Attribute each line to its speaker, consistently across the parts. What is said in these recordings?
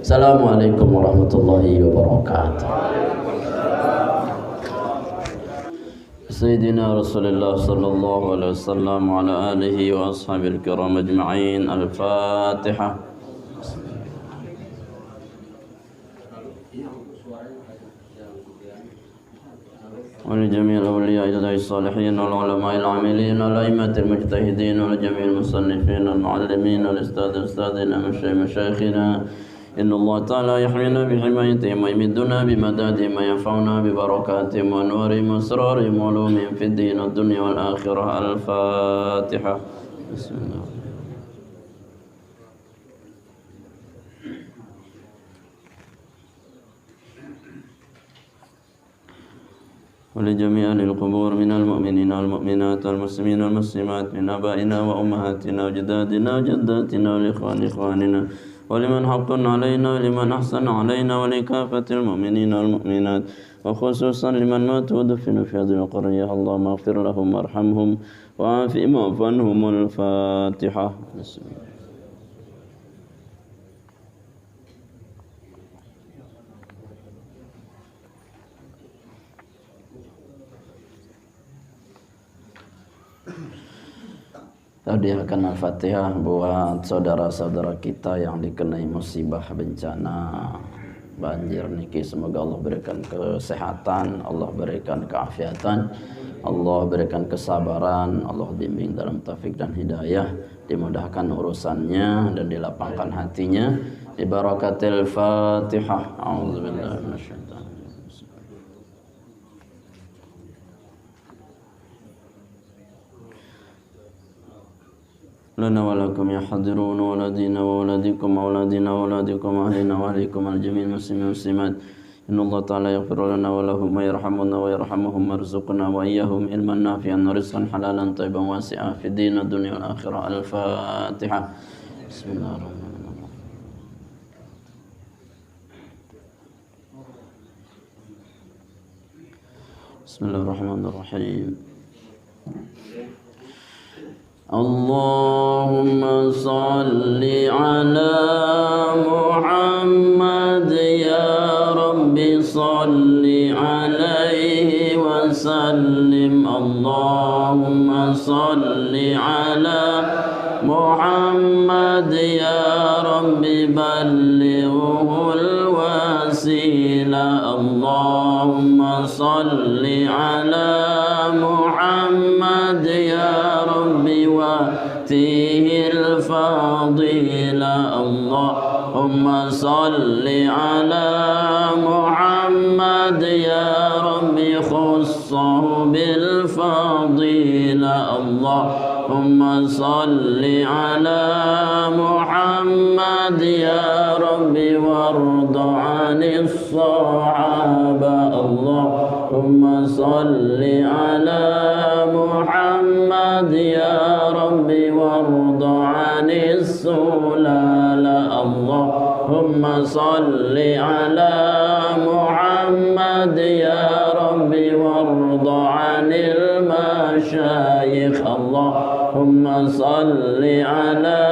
Speaker 1: Assalamualaikum warahmatullahi wabarakatuh. Sayyidina Rasulullah sallallahu alaihi wasallam wa ala alihi wa ashabil kiram ajma'in. Al-Fatihah. ولجميع الأولياء الصالحين والعلماء العاملين والأئمة المجتهدين ولجميع المصنفين والمعلمين والأستاذ أستاذنا مشايخنا إن الله تعالى يحمينا بحمايتهم ويمدنا بمدادهم وينفعنا ببركاتهم وأنوارهم وأسرارهم وعلومهم في الدين والدنيا والآخرة. الفاتحة. بسم الله. ولجميع أهل القبور من المؤمنين والمؤمنات والمسلمين والمسلمات من آبائنا وأمهاتنا وجدادنا وجداتنا إخواننا ولمن حق علينا ولمن أحسن علينا ولكافة المؤمنين والمؤمنات وخصوصا لمن ماتوا ودفنوا في هذه القرية. اللهم اغفر لهم وارحمهم وعافهم واعف عنهم. الفاتحة. بسم الله. Hadiahkan Al-Fatihah buat saudara-saudara kita yang dikenai musibah bencana banjir niki. Semoga Allah berikan kesehatan, Allah berikan keafiatan, Allah berikan kesabaran, Allah bimbing dalam taufik dan hidayah, dimudahkan urusannya dan dilapangkan hatinya. Bi barakatil Fatihah. A'udzubillahi minasyaitonir. لنا ولكم يا حاضرون ولدينا وولدكم وأولادنا وأولادكم أهلنا وأهلكم الجميع المسلمين والمسلمات. إن الله تعالى يغفر لنا ولهم ويرحمنا ويرحمهم ويرزقنا وإياهم علما نافعا ورزقا حلالا طيبا واسعا في الدين والدنيا والآخرة. الفاتحة. بسم الله الرحمن الرحيم. بسم الله الرحمن الرحيم. اللهم صل على محمد يا رب صل عليه وسلم. اللهم صل على محمد يا رب بلغه الوسيلة. اللهم صل على محمد يا رب واتيه الفضيلة. اللهم صل على محمد يا رب خصه بالفضيلة. اللهم صل على محمد يا رب وارض عن الصحابة. اللهم صل على محمد يا رب وارض عن السلالة. اللهم صل على محمد يا رب وارض عن المشايخ. اللهم صل على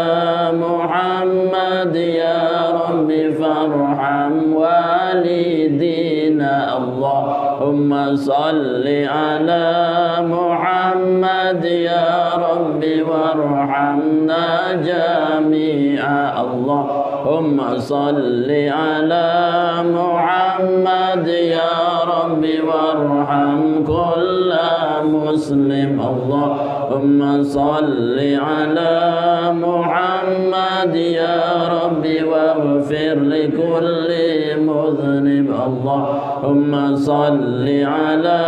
Speaker 1: محمد يا رب فارحم والدينا. اللهم صل على محمد يا رب وارحمنا جميعا. اللهم صل على محمد يا رب وارحم كل مسلم. اللهم صل على محمد يا رب واغفر لكل مذنب. اللهم صل على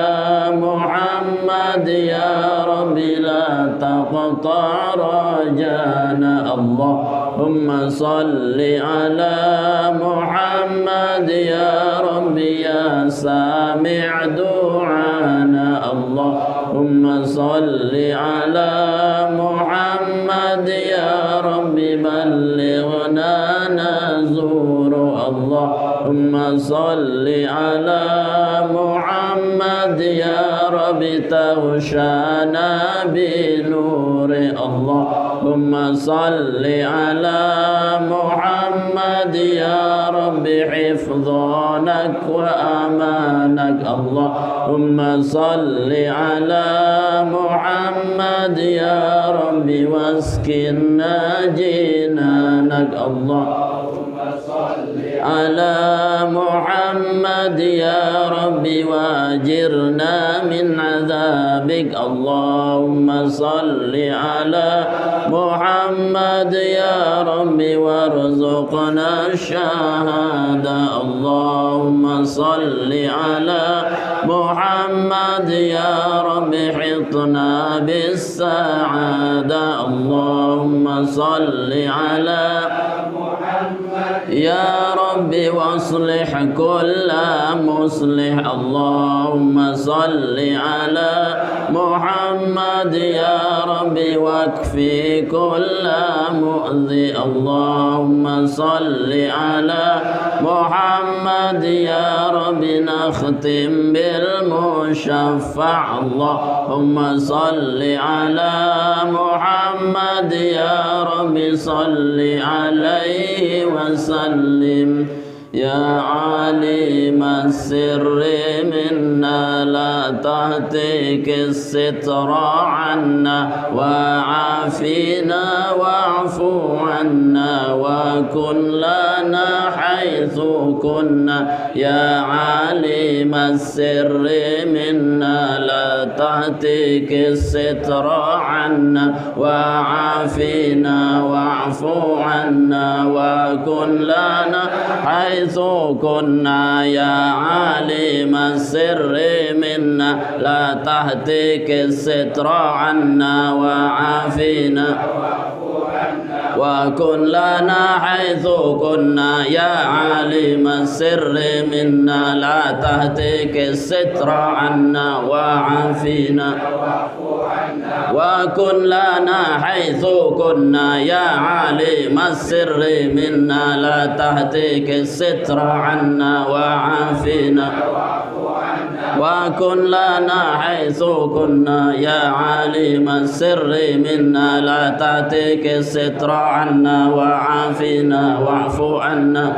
Speaker 1: محمد يا رب لا تقطع رجانا. اللهم صل على محمد يا رب يا سامع دعانا. اللهم صل على محمد يا رب بلغنا نزور اللهم صل على محمد يا رب توشانا بنور اللهم صل على محمد يا رب حفظانك وأمانك اللهم صل على محمد يا رب واسكننا جنانك اللهم صل على محمد يا رب واجرنا من عذابك اللهم صل على محمد يا رب وارزقنا الشهادة اللهم صل على محمد يا رب حطنا بالسعادة اللهم صل على يا رب واصلح كل مصلح اللهم صل على محمد يا رب واكفي كل مؤذي اللهم صل على محمد يا رب نختم بالمشفع اللهم صل على محمد يا رب صل عليه وسلم يا عالم السر منا لا تهتك الستر عنا وعافينا واعف عنا وكن لنا حيث كنا يا عالم السر منا لا تهتك الستر عنا وعافينا واعف عنا وكن لنا حيث كنا يا عالم السر منا لا تهتك الستر عنا وعافينا وكن لنا حيث كنا يا عالم السر منا لا تهتك الستر عنا وعافينا وكن لنا حيث كنا يا عالم السر منا لا تهتك الستر عنا وعافينا وكن لنا حيث كنا يا عالم السر منا لا تهتك الستر عنا وعافينا واعف عنا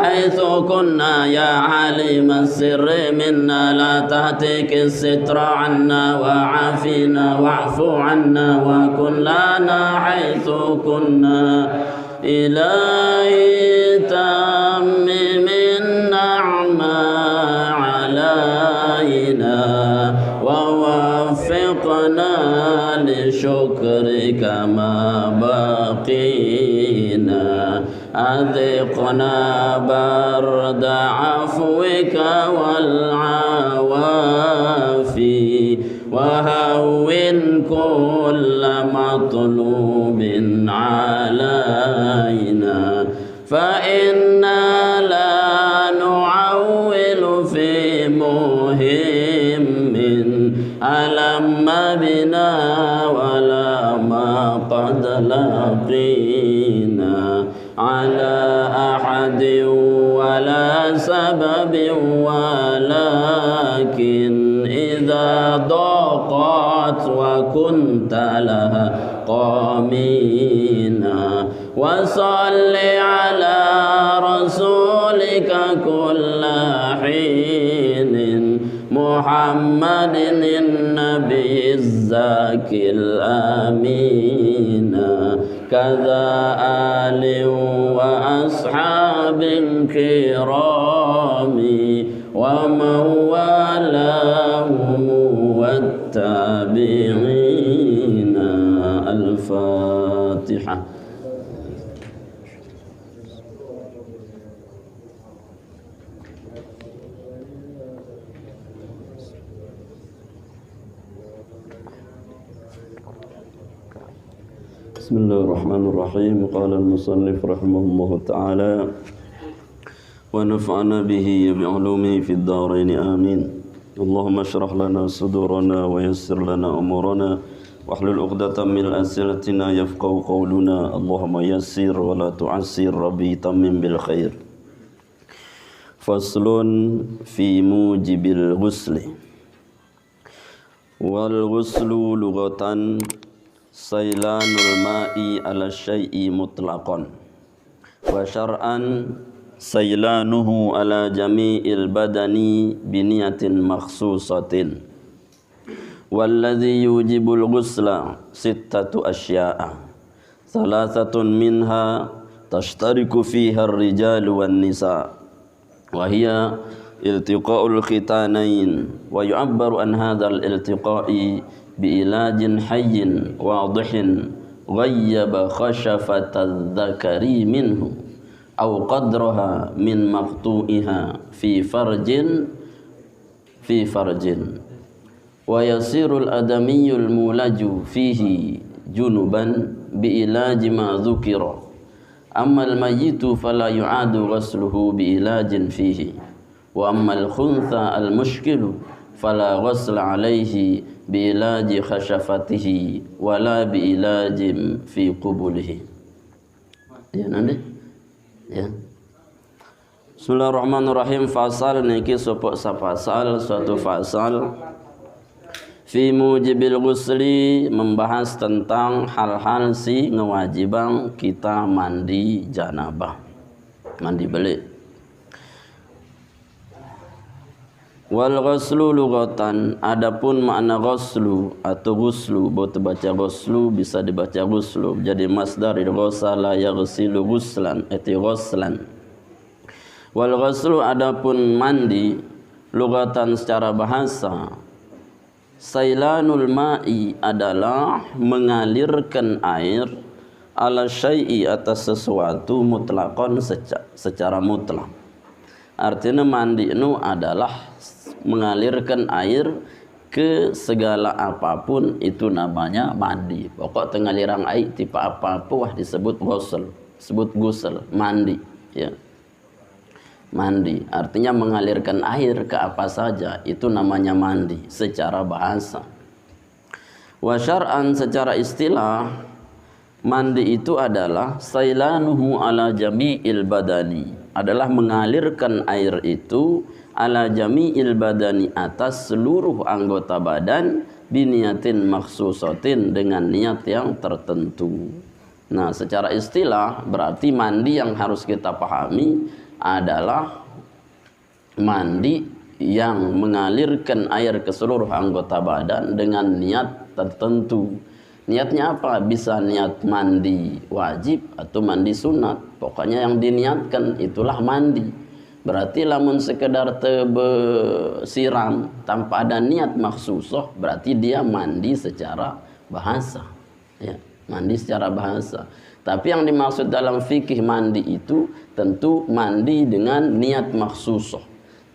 Speaker 1: حيث كنا يا عالم السر منا لا تهتك الستر عنا وعافينا واعف عنا وكن لنا حيث كنا إلهي تمم النعمة علينا ووفقنا لشكرك ما بقينا أذقنا برد عفوك والعوافي وهون كل مطلوب علينا فإنا لا نعول في مهم ألم بنا ولا ما قد لقينا على أحد ولا سبب ولكن إذا ضاقت وكنت لها قامينا وصل على رسولك كل حين محمد النبي الزاكي الأمين كذا آل وأصحاب كرام ومن والاهم والتابعين الفاتحة. بسم الله الرحمن الرحيم. قال المصنف رحمه الله تعالى ونفعنا به بعلومه في الدارين آمين. اللهم اشرح لنا صدورنا ويسر لنا أمورنا wahlul 'uqdatam min alsinatina yafqahu qawluna. Allahumma yassir wa la tu'assir, rabbi tammim bil khair. Faslun fi mujibil ghusli. Wal ghuslu lughatan sailanul ma'i ala syai'i mutlaqan, wa syar'an sailanuhu ala jami'il badani biniyatin makhsusatin. Walladhi yujibul ghusla sittatu asya'a, salasatun minha tashtariku fiha ar-rijalu wan nisa, wa hiya iltiqa'ul khitanain, wa yu'abbaru an hadzal iltiqa'i bi ilajin hayyin wadihin ghayyaba khashafatadh dhakari minhu aw qadraha min maqtu'iha fi farjin wa yasirul adamiyul mulaju fihi junuban bi ilaji ma dzukira, ammal mayyitu fala yu'adu ghusluhu bi ilajin fihi, wa ammal khuntha al mushkilu fala ghusla alayhi bi ilaji khashafatihi wala bi ilajin fi qubulihi. Ya nanti ya. Bismillahirrahmanirrahim. Fasal niki sopok sapasal, suatu fasal fi mujibil ghusli, membahas tentang hal-hal si ngewajibang kita mandi janabah, mandi belik. Wal ghuslu lughatan, adapun makna ghuslu atau ghuslu, boleh baca ghuslu bisa dibaca ghuslu, jadi masdar dari ghusala yaghsilu ghuslan, itu ghuslan. Wal ghuslu, adapun mandi lughatan secara bahasa, sailanul ma'i adalah mengalirkan air ala syai'i atas sesuatu mutlaqan secara mutlak. Artinya mandi itu adalah mengalirkan air ke segala apapun, itu namanya mandi. Pokok pengaliran air tipe apa-apa wah disebut ghusl, disebut ghusl, mandi ya. Mandi artinya mengalirkan air ke apa saja, itu namanya mandi secara bahasa. Wa syar'an, secara istilah, mandi itu adalah sailanuhu ala jami'il badani, adalah mengalirkan air itu ala jami'il badani, atas seluruh anggota badan, biniyatin makhsusatin, dengan niat yang tertentu. Nah, secara istilah berarti mandi yang harus kita pahami adalah mandi yang mengalirkan air ke seluruh anggota badan dengan niat tertentu. Niatnya apa? Bisa niat mandi wajib atau mandi sunat. Pokoknya yang diniatkan itulah mandi. Berarti lamun sekedar siram tanpa ada niat maksusoh, berarti dia mandi secara bahasa ya, mandi secara bahasa. Tapi yang dimaksud dalam fikih mandi itu tentu mandi dengan niat maksusoh,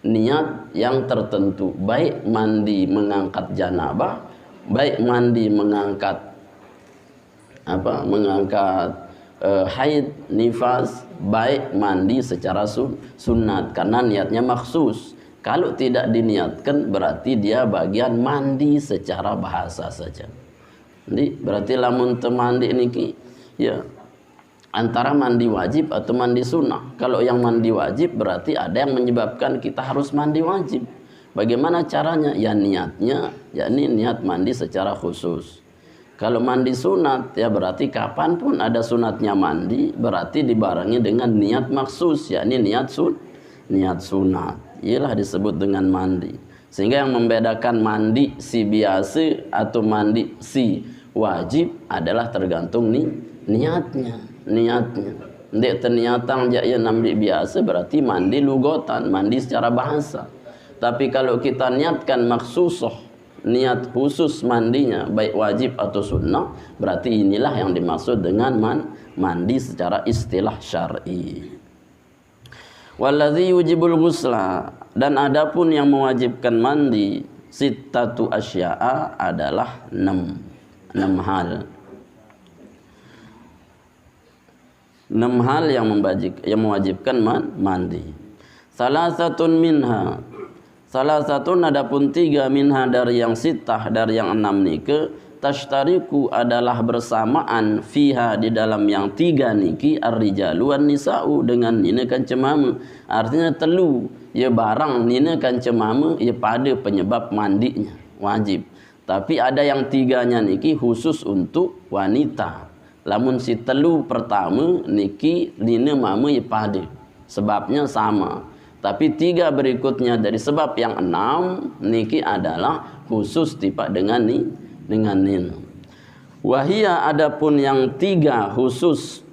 Speaker 1: niat yang tertentu, baik mandi mengangkat janabah, baik mandi mengangkat haid, nifas, baik mandi secara sunat, karena niatnya maksus. Kalau tidak diniatkan berarti dia bagian mandi secara bahasa saja. Jadi berarti lamun temandi niki ya antara mandi wajib atau mandi sunnah. Kalau yang mandi wajib berarti ada yang menyebabkan kita harus mandi wajib. Bagaimana caranya? Ya niatnya, yakni niat mandi secara khusus. Kalau mandi sunat ya berarti kapanpun ada sunatnya mandi, berarti dibarengi dengan niat maksus, yakni niat sunat. Ialah disebut dengan mandi. Sehingga yang membedakan mandi si biasa atau mandi si wajib adalah tergantung niatnya. Ndek terniatang jaya namdi biasa berarti mandi lugotan, mandi secara bahasa. Tapi kalau kita niatkan maksusoh, niat khusus mandinya baik wajib atau sunnah, berarti inilah yang dimaksud dengan mandi secara istilah syar'i. Walladzi yujibul ghusla, dan adapun yang mewajibkan mandi, sittatu asya'a, adalah 6 hal. 6 hal yang mewajibkan mandi. Salasatun minha, salah satu adapun 3 minha dari yang sitah, dari yang 6 nike, tashtariku adalah bersamaan fiha di dalam yang tiga niki ar-rijalu wan nisa'u dengan nina kan cemama. Artinya telu ya barang nina kan cemama ya pada penyebab mandinya wajib. Tapi ada yang tiganya niki khusus untuk wanita. Lamun si telu pertama niki nina mama ya pada sebabnya sama. Tapi tiga berikutnya dari sebab yang enam niki adalah khusus tiba dengan nina. Wahia adapun yang tiga khusus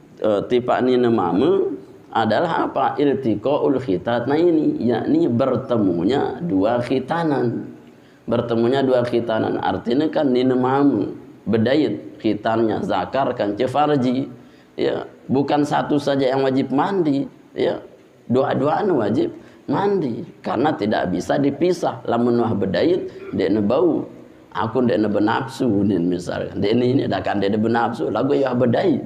Speaker 1: tiba nina mama adalah apa? Iltiqaul khitatna ini, yakni bertemunya dua khitanan. Bertemunya dua khitanan artinya kan nina mama bedait khitannya zakar kan farji, ya bukan satu saja yang wajib mandi, ya dua-duanya wajib mandi karena tidak bisa dipisah. Lamun wah bedait dia bau aku dia benafsu misalkan dia ini dah kan dia benafsu lagu ya bedait,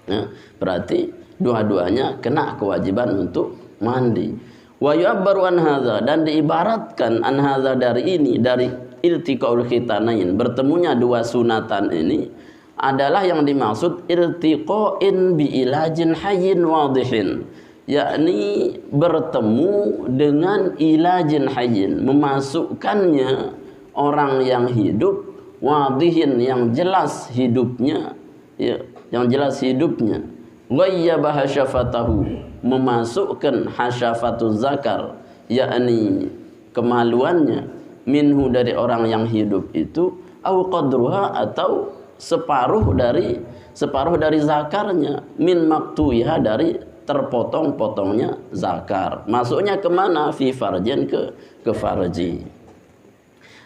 Speaker 1: ya, berarti dua-duanya kena kewajiban untuk mandi. Wa yu'abbaru an hadza, dan diibaratkan an hadza dari ini, dari iltiqaul khitanain, bertemunya dua sunatan ini adalah yang dimaksud iltiqain bi ilajin hayyin wadihin, yakni bertemu dengan ilajin hayyin, memasukkannya orang yang hidup, wadihin yang jelas hidupnya, ya, yang jelas hidupnya. Ghayyaba hasyafatahu, memasukkan hasyafatuz zakar, yakni kemaluannya, minhu dari orang yang hidup itu, au qadruha atau separuh dari zakarnya, min maktuiha dari terpotong-potongnya zakar. Masuknya kemana? Fi farjin, ke farji.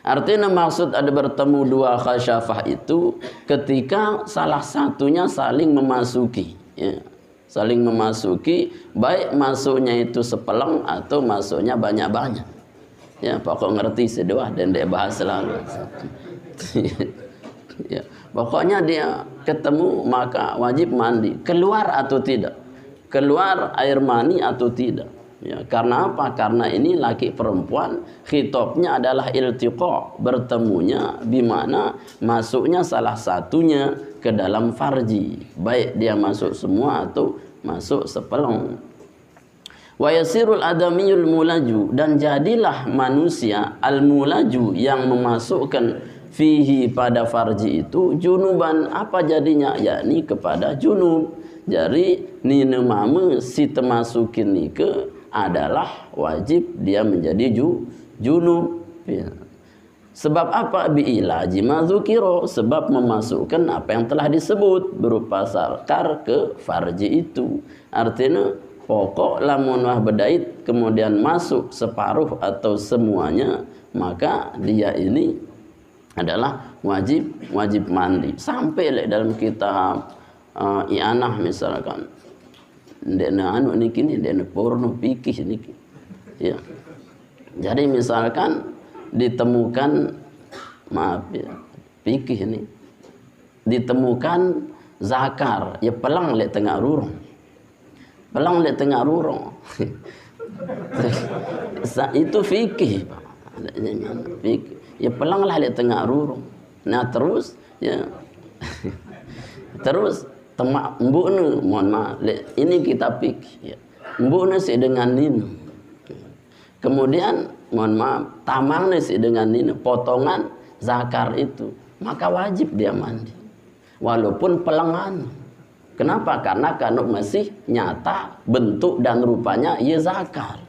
Speaker 1: Artinya maksud ada bertemu dua khasyafah itu ketika salah satunya saling memasuki, ya, saling memasuki, baik masuknya itu sepeleng atau masuknya banyak-banyak, ya pokok ngerti sedua dan dia bahas selalu. Ya, pokoknya dia ketemu maka wajib mandi, keluar atau tidak, keluar air mani atau tidak. Ya, karena apa? Karena ini laki perempuan, khitabnya adalah iltiqa, bertemunya bimana masuknya salah satunya ke dalam farji, baik dia masuk semua atau masuk sepelong. Wa yasirul adamiyul mulaju, dan jadilah manusia al mulaju yang memasukkan fihi pada farji itu junuban, apa jadinya? Yakni kepada junub. Jadi nina mama si temasukin nike adalah wajib dia menjadi junub, ya. Sebab apa? Bi'ilaji mazukiro, sebab memasukkan apa yang telah disebut berupa zakar ke farji itu. Artinya pokok lamun wah bedait kemudian masuk separuh atau semuanya, maka dia ini adalah wajib mandi. Sampai dalam kitab i'anah misalkan ndekna anu niki ni ndekna porno pikih niki, ya. Jadi misalkan ditemukan, maaf ya, pikih ini ditemukan zakar, ya pelang le tengah rurung, pelang le tengah rurung. Itu fikih, Pak. Ya pelang lah le tengah rurung. Nah terus ya terus temak mbukna, mohon maaf, ini kita pikir, ya. Mbukna si dengan nino, kemudian mohon maaf tamangnya si dengan nino, potongan zakar itu, maka wajib dia mandi walaupun pelengan. Kenapa? Karena kanuk masih nyata bentuk dan rupanya ia zakar.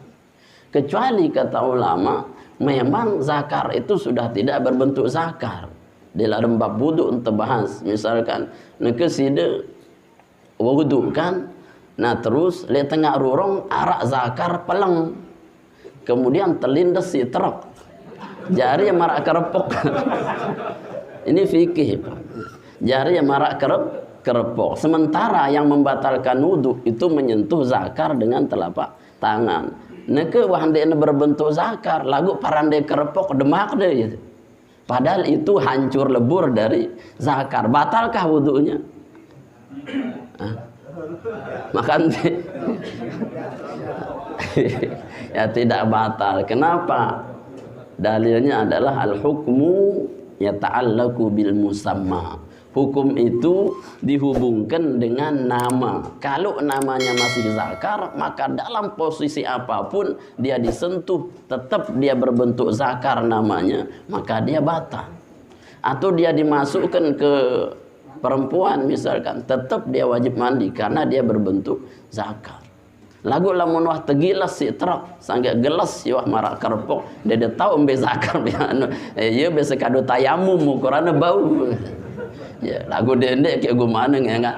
Speaker 1: Kecuali kata ulama memang zakar itu sudah tidak berbentuk zakar. Di dalam bab wudu untuk bahas, misalkan nekeside wudu kan, nah terus le tengah rurung arak zakar peleng, kemudian terlindas si terok jari yang marak kerepok. Ini fikih, Pak. Jari yang marak kerepok, sementara yang membatalkan wudu itu menyentuh zakar dengan telapak tangan. Neke wahande berbentuk zakar lagu parande kerepok demak deh gitu. Padahal itu hancur lebur dari zakar. Batalkah wudunya? Makan ya tidak batal. Kenapa? Dalilnya adalah al-hukmu yata'allaqu bil musamma. Hukum itu dihubungkan dengan nama. Kalau namanya masih zakar, maka dalam posisi apapun dia disentuh, tetap dia berbentuk zakar namanya, maka dia batal. Atau dia dimasukkan ke perempuan misalkan, tetap dia wajib mandi karena dia berbentuk zakar. Lagu lamun wah tegilas si terak sangga gelas si wah marak kerpok dia tahu embe zakar ya biasa kado tayamum ukurannya bau. Ya, lagu dendek kayak gimana enggak.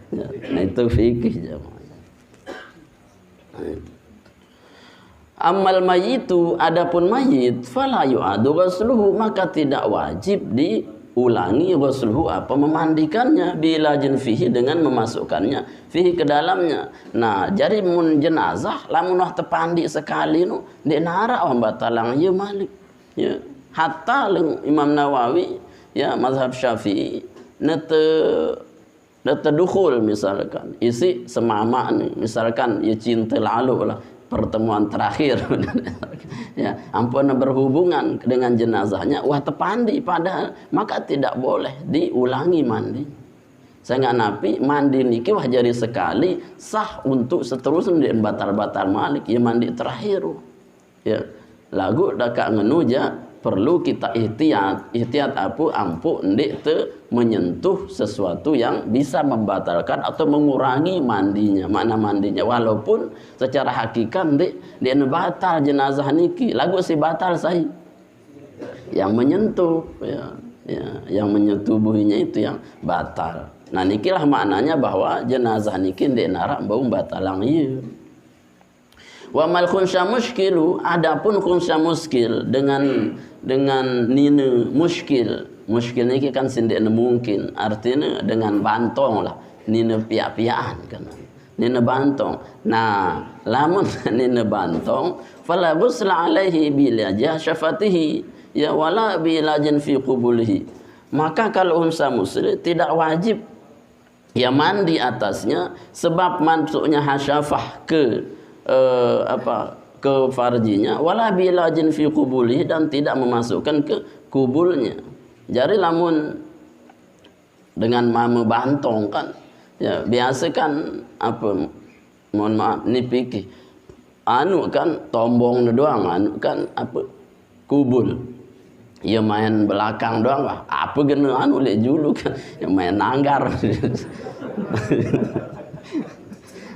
Speaker 1: Ya, nah itu fikih jemaah. Amal mayitu, adapun mayit fala yu'adu ghusluhu, maka tidak wajib diulangi ghusluhu apa memandikannya bilajin fihi dengan memasukkannya fihi ke dalamnya. Nah, jadi mun jenazah lamun wah tepandi sekali nu di nara oh batalang ye Malik. Ya, hatta Imam Nawawi ya mazhab Syafi'i nete dukhul misalkan isi semama nih misalkan ya cinta lalu lah pertemuan terakhir ya ampun berhubungan dengan jenazahnya wah tepandi padahal maka tidak boleh diulangi mandi. Saya nggak napi mandi niki wah jadi sekali sah untuk seterusnya dan batal-batal Malik ya mandi terakhir ya lagu dakak ngenuja perlu kita ihtiyat ampu ndik te menyentuh sesuatu yang bisa membatalkan atau mengurangi mandinya, makna mandinya, walaupun secara hakikat ndik dia batal jenazah niki lagu si batal sahih yang menyentuh yang menyentuh tubuhnya itu yang batal. Nah nikilah maknanya bahwa jenazah niki ndik narak bau batalang ieu. Wa mal khunsya muskilu, adapun khunsya muskil dengan nina muskil ini kan sindik mungkin artinya dengan bantong lah nina piak-piaan kan nina bantong. Nah lamun nina bantong fala ghusla alaihi bilajah syafatihi ya wala bilajin fi qubulihi, maka kalau unsa muslim tidak wajib ya mandi atasnya sebab masuknya hasyafah ke ke farjinya wala bilajin fi qubuli dan tidak memasukkan ke kubulnya. Jadi lamun dengan mama bantong kan ya biasa kan mohon maaf ni pikir anu kan tombong doang anu kan kubul ya main belakang doang lah apa gena anu lek julu kan ya main nanggar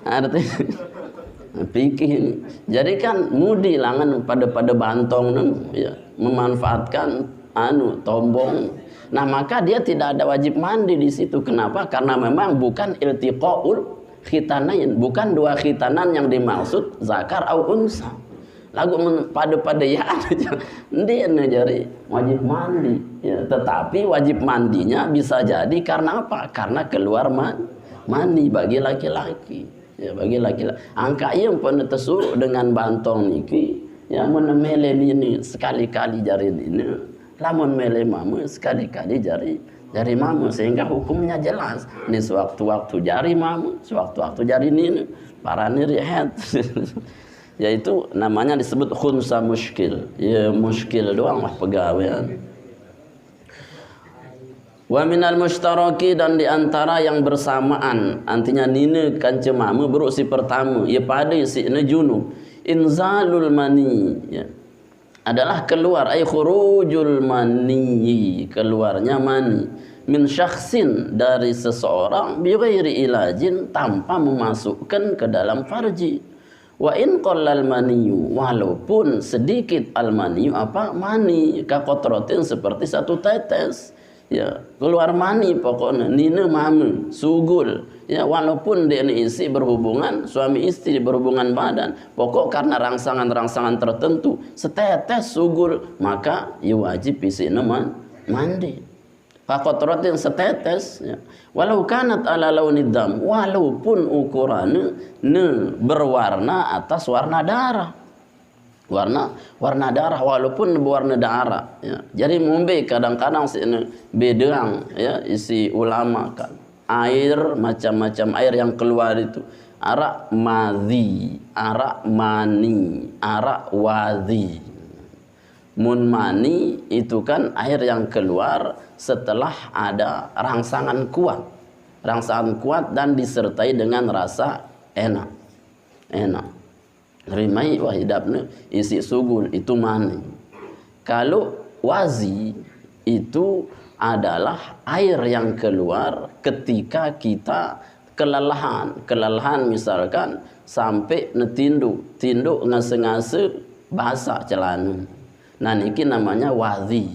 Speaker 1: artinya pikir ini. Jadi kan mudi langan pada bantong ya, memanfaatkan tombong. Nah, maka dia tidak ada wajib mandi di situ. Kenapa? Karena memang bukan iltiqaul khitanain, bukan dua khitanan yang dimaksud zakar au unsa. Lagu pada ya dia jadi wajib mandi ya, tetapi wajib mandinya bisa jadi karena apa? Karena keluar mandi bagi laki-laki. Ya bagi laki-laki angka yang pun tersuruh dengan bantong niki ya mun mele ini sekali-kali jari ini lamun mele mamu sekali-kali jari mamu sehingga hukumnya jelas ini sewaktu-waktu jari mamu sewaktu-waktu jari ini para nirihat yaitu namanya disebut khunsa muskil ya muskil doang lah pegawaian. Wa minal mustaraki dan diantara yang bersamaan antinya nina kancemamu beruk si pertama ya pada si junub inzalul mani ya adalah keluar ay khurujul mani keluarnya mani min syakhsin dari seseorang bi ghairi ilajin tanpa memasukkan ke dalam farji. Wa in qallal maniyu walaupun sedikit al maniyu mani ka qatratin seperti satu tetes ya keluar mani pokoknya nina mama sugul ya walaupun dia isi berhubungan suami istri berhubungan badan pokok karena rangsangan-rangsangan tertentu setetes sugul maka ya wajib isi mandi faqatratin setetes ya walau kanat ala launid dam walaupun ukurannya berwarna atas warna darah warna darah walaupun berwarna darah ya. Jadi mumbe kadang-kadang bedang ya isi ulama kan air macam-macam air yang keluar itu arak madhi, arak mani, arak wadhi. Mun mani itu kan air yang keluar setelah ada rangsangan kuat. Rangsangan kuat dan disertai dengan rasa enak. Enak. Rimai wahidapna isi sugul itu mani. Kalau wazi itu adalah air yang keluar ketika kita kelelahan misalkan sampai tinduk ngase-ngase basah celana. Nah niki namanya wazi.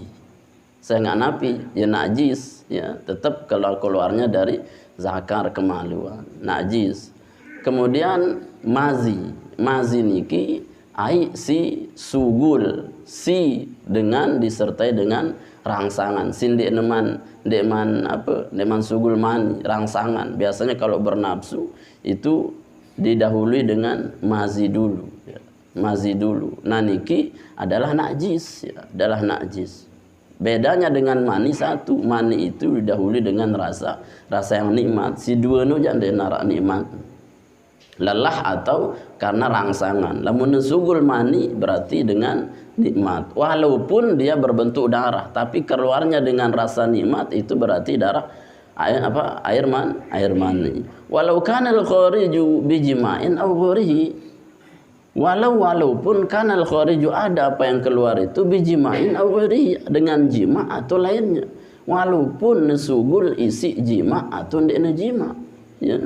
Speaker 1: Saya nggak napi ya najis ya, tetap keluarnya dari zakar kemaluan najis. Kemudian mazi niki ai si sugul si dengan disertai dengan rangsangan sin deman sugul mani rangsangan. Biasanya kalau bernafsu itu didahului dengan mazi dulu ya. Mazi dulu. Nah niki adalah najis ya, adalah najis. Bedanya dengan mani satu, mani itu didahului dengan rasa yang nikmat. Si dua nu jangan narak nikmat. Lelah atau karena rangsangan. Lamun sugul mani berarti dengan nikmat. Walaupun dia berbentuk darah, tapi keluarnya dengan rasa nikmat itu berarti darah air mani. Walau kanal khariju bijima'in aw ghorihi. Walaupun kanal khariju ada apa yang keluar itu bijima'in aw ghorihi dengan jima atau lainnya. Walaupun sugul isi jima atau ndekna jima. Ya.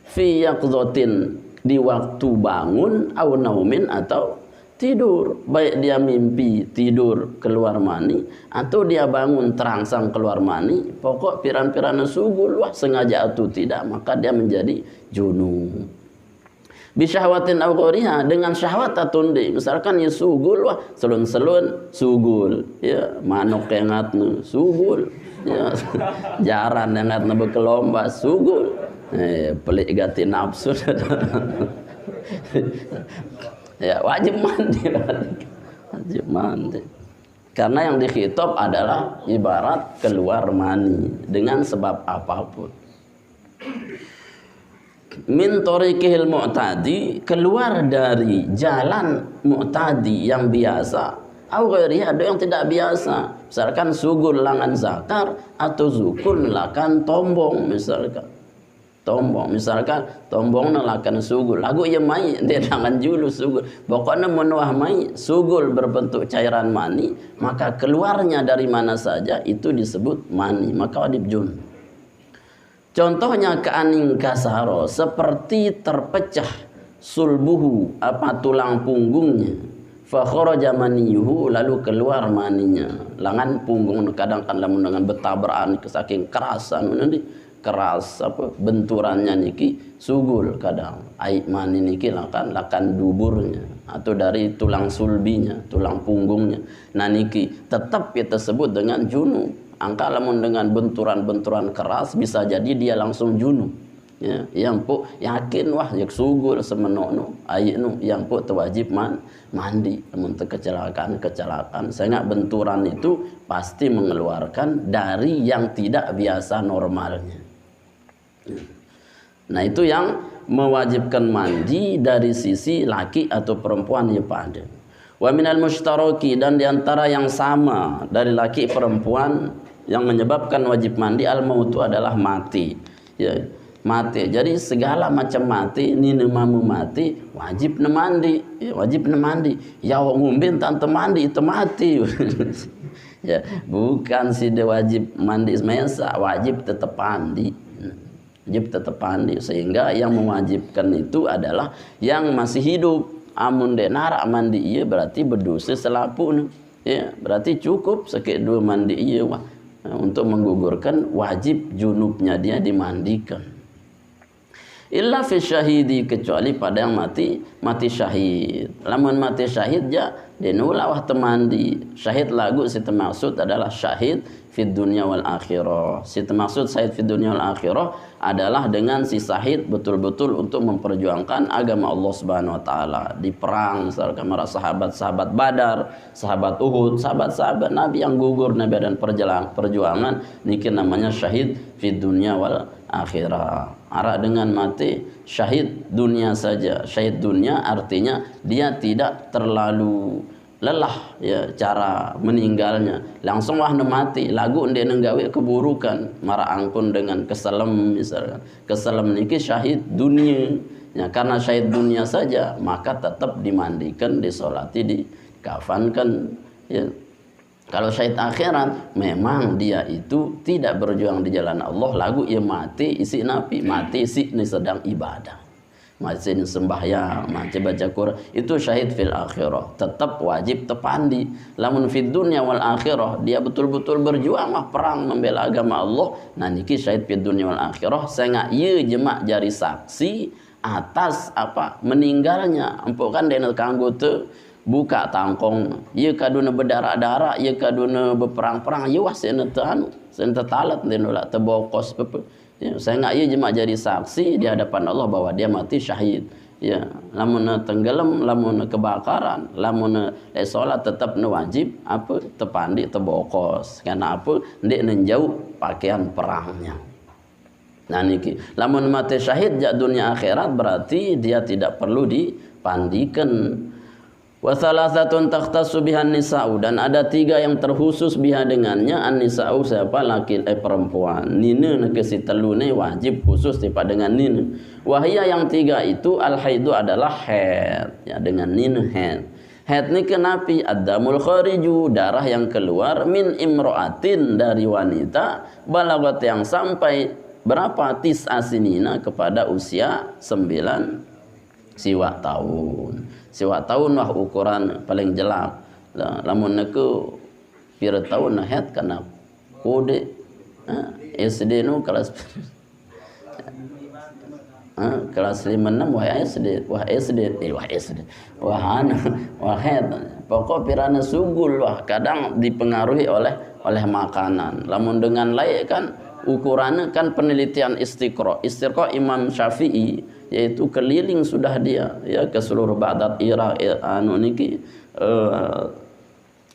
Speaker 1: Fi yaqdhatin di waktu bangun aw naumin atau tidur, baik dia mimpi tidur keluar mani atau dia bangun terangsang keluar mani, pokok piran-piran sugul wah sengaja atau tidak maka dia menjadi junub. Bisyahwatin aw ghoriha dengan syahwat atau ndi, misalkan ya sugul wah selun-selun sugul ya, manuk kengatnu sugul ya, jaran kengatna bekelomba sugul. Pelik gati nafsu. Ya wajib mandi. Wajib mandi. Karena yang dikhitab adalah ibarat keluar mani dengan sebab apapun. Min tariqihil mu'tadi, keluar dari jalan mu'tadi yang biasa. Au ghairi ada yang tidak biasa. Misalkan sugul langan zakar atau zukul lakan tombong misalkan. Tombong nelakan sugul lagu ya mai dia tangan julu sugul pokoknya menuah mai sugul berbentuk cairan mani maka keluarnya dari mana saja itu disebut mani maka wajib junub. Contohnya kaaning kasaro seperti terpecah sulbuhu tulang punggungnya fa kharaja maniyuhu lalu keluar maninya langan punggung kadang kan lamun dengan betabraan saking kerasan nanti keras benturannya niki sugul kadang air mani niki lakan duburnya atau dari tulang sulbinya tulang punggungnya nah niki tetap kita sebut dengan junub. Angka lamun dengan benturan-benturan keras bisa jadi dia langsung junub ya yang pu yakin wah yak sugul semenono ayeunu yang pu wajib mandi lamun kecelakaan sehingga benturan itu pasti mengeluarkan dari yang tidak biasa normalnya. Nah itu yang mewajibkan mandi dari sisi laki atau perempuan ya pada. Wa minal mushtaraki dan diantara yang sama dari laki perempuan yang menyebabkan wajib mandi al mautu adalah mati. Ya, mati. Jadi segala macam mati, ini nemamu mati wajib mandi. Ya, wajib mandi. Ya ngumbin tante mandi itu mati. Ya, bukan sih dia wajib mandi semesa, wajib tetap mandi. Wajib tetap mandi sehingga yang mewajibkan itu adalah yang masih hidup. Amun denar mandi iya berarti berdosa selapun. Ya, berarti cukup sakit dua mandi iya wah. Nah, untuk menggugurkan wajib junubnya dia dimandikan. Illa fi syahidi kecuali pada yang mati syahid. Lamun mati syahid ja denula wah temandi. Syahid lagu si termaksud adalah syahid fid dunya wal akhirah. Si termaksud syahid fid dunya wal akhirah adalah dengan si syahid betul-betul untuk memperjuangkan agama Allah Subhanahu wa taala di perang misalkan para sahabat Badar, sahabat Uhud, sahabat-sahabat Nabi yang gugur Nabi dan perjuangan niki namanya syahid fid dunya wal akhirah. Arah dengan mati syahid dunia saja. Syahid dunia artinya dia tidak terlalu lelah ya cara meninggalnya, langsung wah mati lagu dia nenggawe keburukan marah angkun dengan keselem misalkan. Keselem niki syahid dunia ya, karena syahid dunia saja maka tetap dimandikan, disolati, dikafankan ya. Kalau syahid akhirat memang dia itu tidak berjuang di jalan Allah, lagu ia mati isi napi, mati isi ini sedang ibadah, masih sembahyang, masih baca Quran, itu syahid fil akhirah, tetap wajib tepandi. Lamun fid dunya wal akhirah dia betul-betul berjuang mah perang membela agama Allah, nah niki syahid fid dunya wal akhirah sehingga ieu jemak jari saksi atas apa meninggalnya empukan dena kanggo teu buka tangkong ieu kaduna berdarah-darah, ieu kaduna berperang-perang, ieu wah seueur teu anu seueur talat dena teu bokos ya, saya nggak iya jemaah jadi saksi di hadapan Allah bahwa dia mati syahid ya. Lamun tenggelam, lamun kebakaran, lamun sholat tetap wajib apa tepandi tebokos karena apa ndek nenjauh pakaian perangnya. Nah niki lamun mati syahid jak dunia akhirat berarti dia tidak perlu dipandikan. Wa salasatun takhtassu bihan nisa'u, dan ada 3 yang terkhusus biha dengannya an-nisa'u siapa laki perempuan. Nina ke si telune wajib khusus tipa dengan nina. Wahia yang 3 itu al-haidu adalah haid ya, dengan nina haid. Haid ni kenapi ad-damul khariju, darah yang keluar min imro'atin dari wanita balagat yang sampai berapa tis'asinina kepada usia 9 siwa tahun. Siwa tahun wah ukuran paling jelak. Lamun neku pira tahun nah het kana kode SD nu kelas kelas 5 6 wah SD wah het pokok pirana sugul wah kadang dipengaruhi oleh makanan. Lamun dengan lain kan ukurannya kan penelitian istiqra Imam Syafi'i, yaitu keliling sudah dia ya ke seluruh Baghdad, Irak, anu niki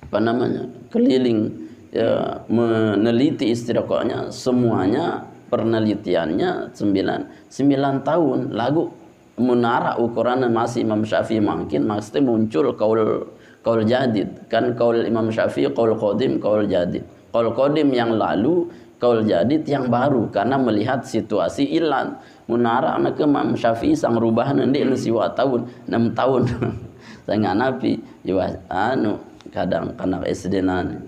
Speaker 1: apa namanya keliling ya, meneliti istiqronya semuanya penelitiannya 9 tahun lagu menara ukurannya masih Imam Syafi'i mungkin pasti muncul kaul jadid kan, kaul Imam Syafi'i kaul qadim kaul jadid, kaul qadim yang lalu, kaul jadid yang baru karena melihat situasi ilan munara anak ke Imam Syafi'i sang rubah nanti siwa tahun 6 tahun saya nabi ya anu kadang kanak SD nani,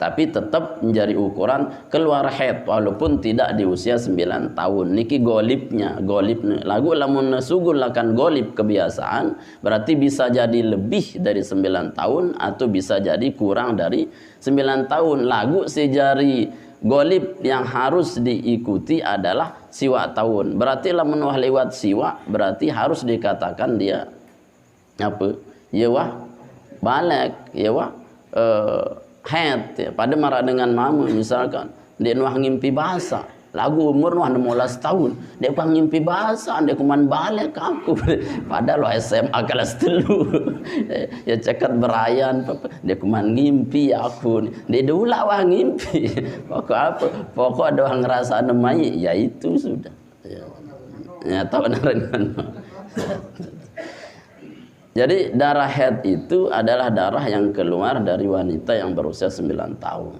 Speaker 1: tapi tetap menjadi ukuran keluar haid walaupun tidak di usia 9 tahun. Niki golibnya lagu lamun sugul akan golib kebiasaan berarti bisa jadi lebih dari 9 tahun atau bisa jadi kurang dari 9 tahun. Lagu sejari golib yang harus diikuti adalah siwa tahun. Berarti lamun wah lewat siwa berarti harus dikatakan dia apa? Ya wah balik, ya wah haid ya. Pada marah dengan mamu misalkan dia nuah ngimpi bahasa lagu umur nuah 16 tahun dia pang ngimpi bahasa dia kuman balik aku padahal SMA kelas 3 ya cekat berayan dia kuman ngimpi aku dia dula wah ngimpi pokok ada wah ngerasa nemai ya itu sudah ya tahu dengan jadi darah haid itu adalah darah yang keluar dari wanita yang berusia 9 tahun.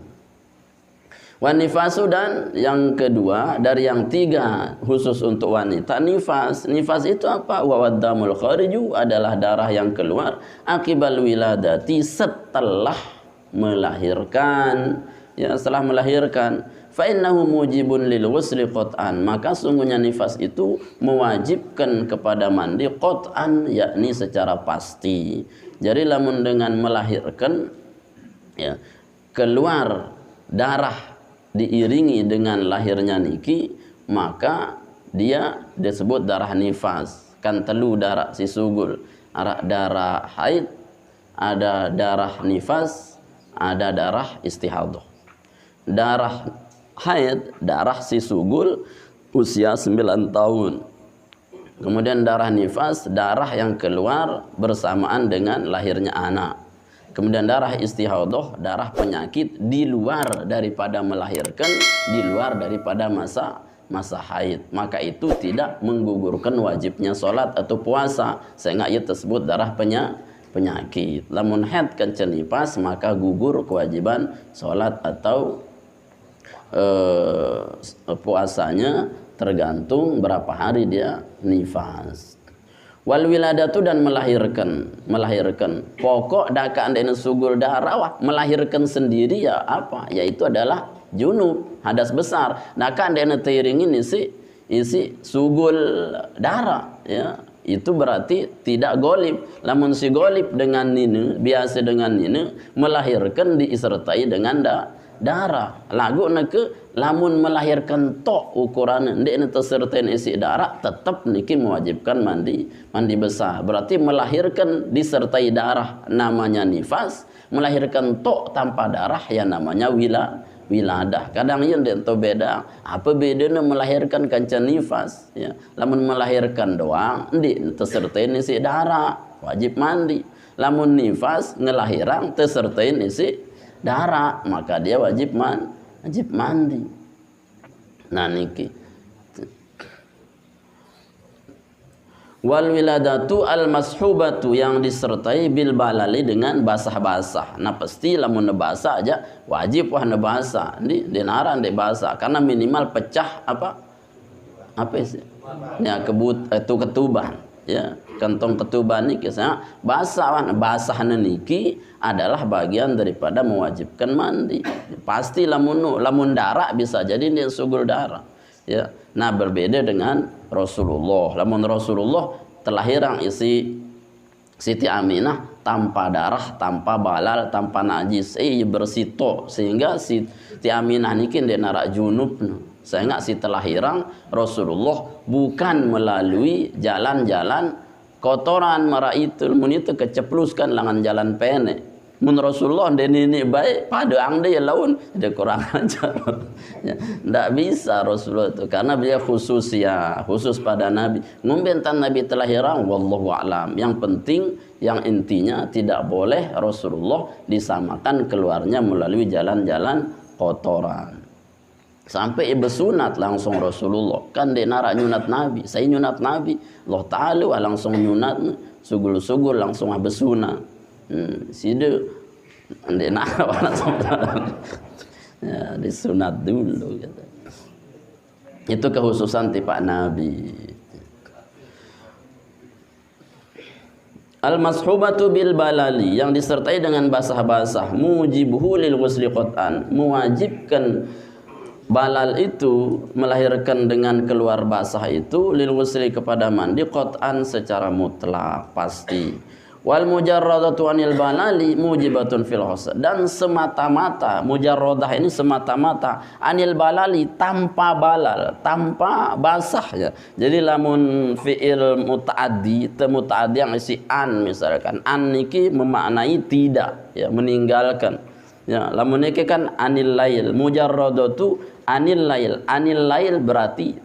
Speaker 1: Wanifasu, dan yang kedua dari yang 3 khusus untuk wanita nifas. Nifas itu apa? Wawaddamul khariju adalah darah yang keluar akibal wiladati setelah melahirkan ya, setelah melahirkan. Fa innahu mujibun lil ghusli qat'an, maka sungguhnya nifas itu mewajibkan kepada mandi qat'an, yakni secara pasti. Jadi lamun dengan melahirkan ya, keluar darah diiringi dengan lahirnya niki, maka dia disebut darah nifas. Kan telu darah si sugul, ada darah haid, ada darah nifas, ada darah istihadah. Darah haid, darah si sugul usia 9 tahun. Kemudian darah nifas, darah yang keluar bersamaan dengan lahirnya anak. Kemudian darah istihadah, darah penyakit di luar daripada melahirkan, di luar daripada masa haid. Maka itu tidak menggugurkan wajibnya sholat atau puasa, sehingga ia tersebut darah penyakit. penyakit. Lamun haid kencan nifas maka gugur kewajiban salat atau puasanya, tergantung berapa hari dia nifas. Wal wiladatu dan melahirkan pokok daka andena sugul darah melahirkan sendiri ya apa, yaitu adalah junub, hadas besar. Daka andena teiringin isi sugul darah ya, itu berarti tidak golib. Lamun si golib dengan ini biasa dengan ini melahirkan disertai dengan darah. Lagu neke lamun melahirkan tok ukuran ndek tersertain isi darah, tetap niki mewajibkan mandi besar. Berarti melahirkan disertai darah namanya nifas, melahirkan tok tanpa darah ya namanya wiladah. Kadang yang itu beda. Apa bedanya melahirkan kancan nifas ya? Lamun melahirkan doang ndek tersertain isi darah, wajib mandi. Lamun nifas ngelahiran tersertain isi darah, maka dia wajib mandi. Nah niki wal wiladatu al mashubatu yang disertai bil balali dengan basah-basah. Nah pasti lamun basah aja wajib wah basah. Ini denaran de basah karena minimal pecah apa sih? Ya ketuban. Ya, kantong ketuban niki saya basah niki adalah bagian daripada mewajibkan mandi. Pasti lamun darah bisa jadi dia sugul darah. Ya. Nah, berbeda dengan Rasulullah. Lamun Rasulullah telahiran isi Siti Aminah tanpa darah, tanpa balal, tanpa najis, bersito sehingga Siti Aminah niki dia narak junub. Sehingga si telahiran Rasulullah bukan melalui jalan-jalan kotoran maraitul mun itu kecepluskan langan jalan pendek. Mun Rasulullah ini baik pada angde ya laun dia kurang ajar. Ya, ndak bisa Rasulullah itu karena beliau khusus pada Nabi. Ngumbentan Nabi telahiran wallahu a'lam. Yang penting yang intinya tidak boleh Rasulullah disamakan keluarnya melalui jalan-jalan kotoran. Sampai bersunat langsung Rasulullah. Kan dia narak nyunat Nabi. Saya nyunat Nabi. Allah Ta'ala langsung nyunat. Sugul-sugul langsung bersunat. Sidu. Dia narak langsung. Ya, disunat dulu. Gitu. Itu kekhususan tipe Nabi. Al-mashubatu bil balali yang disertai dengan basah-basah. Mujibuhu lil ghusli qat'an. Mewajibkan balal itu melahirkan dengan keluar basah itu lil ghusli kepada mandi qat'an secara mutlak pasti. Wal mujarradatu anil balali mujibatun fil ghusl. Dan semata-mata mujarradah ini semata-mata anil balali tanpa balal, tanpa basah ya. Jadi lamun fi'il mutaaddi, mutaaddi yang isi an misalkan. An niki memaknai tidak ya, meninggalkan. Ya, lamun niki kan anil lail, mujarradatu anil lail berarti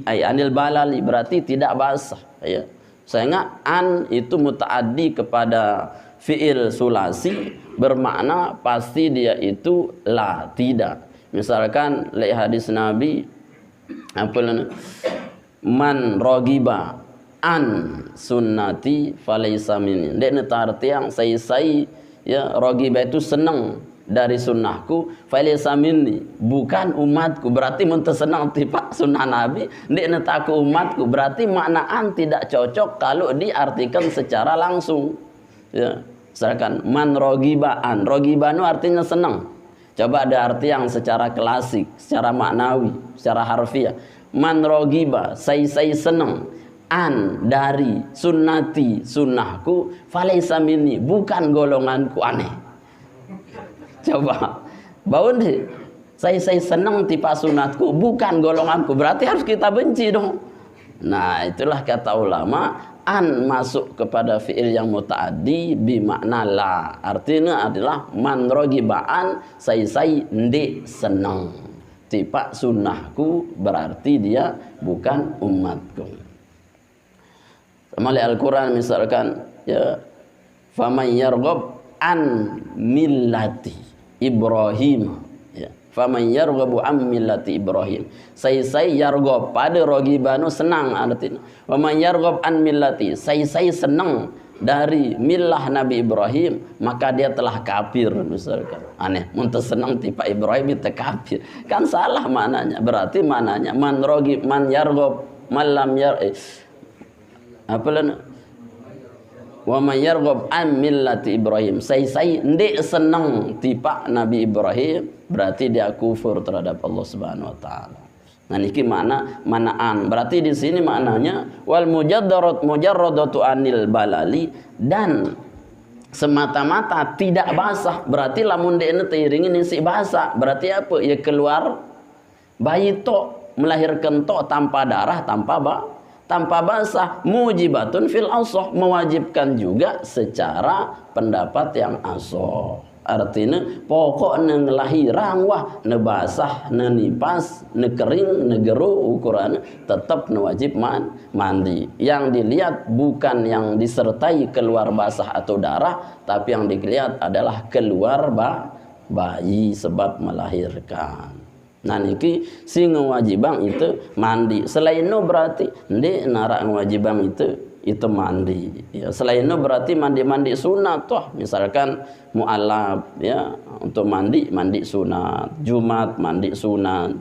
Speaker 1: anil balali berarti tidak basah ya. Sehingga an itu mutaaddi kepada fiil sulasi bermakna pasti dia itu la tidak. Misalkan li hadis Nabi man rogiba an sunnati falaysa minni. Dek arti yang saya ya rogiba itu senang dari sunnahku, falaysa minni, bukan umatku. Berarti mun senang tipak sunnah Nabi, ndik netaku umatku. Berarti maknaan tidak cocok kalau diartikan secara langsung. Ya, misalkan man rogibaan, rogibanu artinya senang. Coba ada arti yang secara klasik, secara maknawi, secara harfiah. Man rogiba, saya senang. An dari sunnati, sunnahku, falaysa minni, bukan golonganku, aneh. Coba bau deh, saya senang tipa sunatku bukan golonganku, berarti harus kita benci dong. Nah itulah kata ulama, an masuk kepada fiil yang mutaaddi bimakna la, artinya adalah man rogibaan, saya ndek senang tipa sunnahku, berarti dia bukan umatku. Sama Al-Quran misalkan ya, faman yarghab an millati Ibrahim ya. Faman yarghabu an millati Ibrahim. Saya yarghab pada rogibanu senang artinya. Faman yarghab an millati. Saya senang dari milah Nabi Ibrahim, maka dia telah kafir misalkan. Aneh, muntah senang tipe Ibrahim itu kafir. Kan salah maknanya. Berarti maknanya man yarghab man lam wa man yarghab an millati Ibrahim. Saya ndek senang tipe Nabi Ibrahim, berarti dia kufur terhadap Allah Subhanahu wa taala. Nah niki manaan. Berarti di sini maknanya wal mujarradatu anil balali, dan semata-mata tidak basah. Berarti lamun dene teiringi nisi basah. Berarti apa? Ya keluar bayi tok, melahirkan tok tanpa darah, tanpa basah. Mujibatun fil asah, mewajibkan juga secara pendapat yang asah. Artinya pokoknya ngelahiran wah nebasah nenipas nekering negeru ukuran tetap wajib mandi. Yang dilihat bukan yang disertai keluar basah atau darah, tapi yang dilihat adalah keluar bayi sebab melahirkan. Nah niki si ngewajibang itu mandi. Selain itu berarti ndek narak ngewajibang itu mandi. Ya, selain itu berarti mandi sunat toh. Misalkan mu'alaf ya, untuk mandi sunat, Jumat mandi sunat.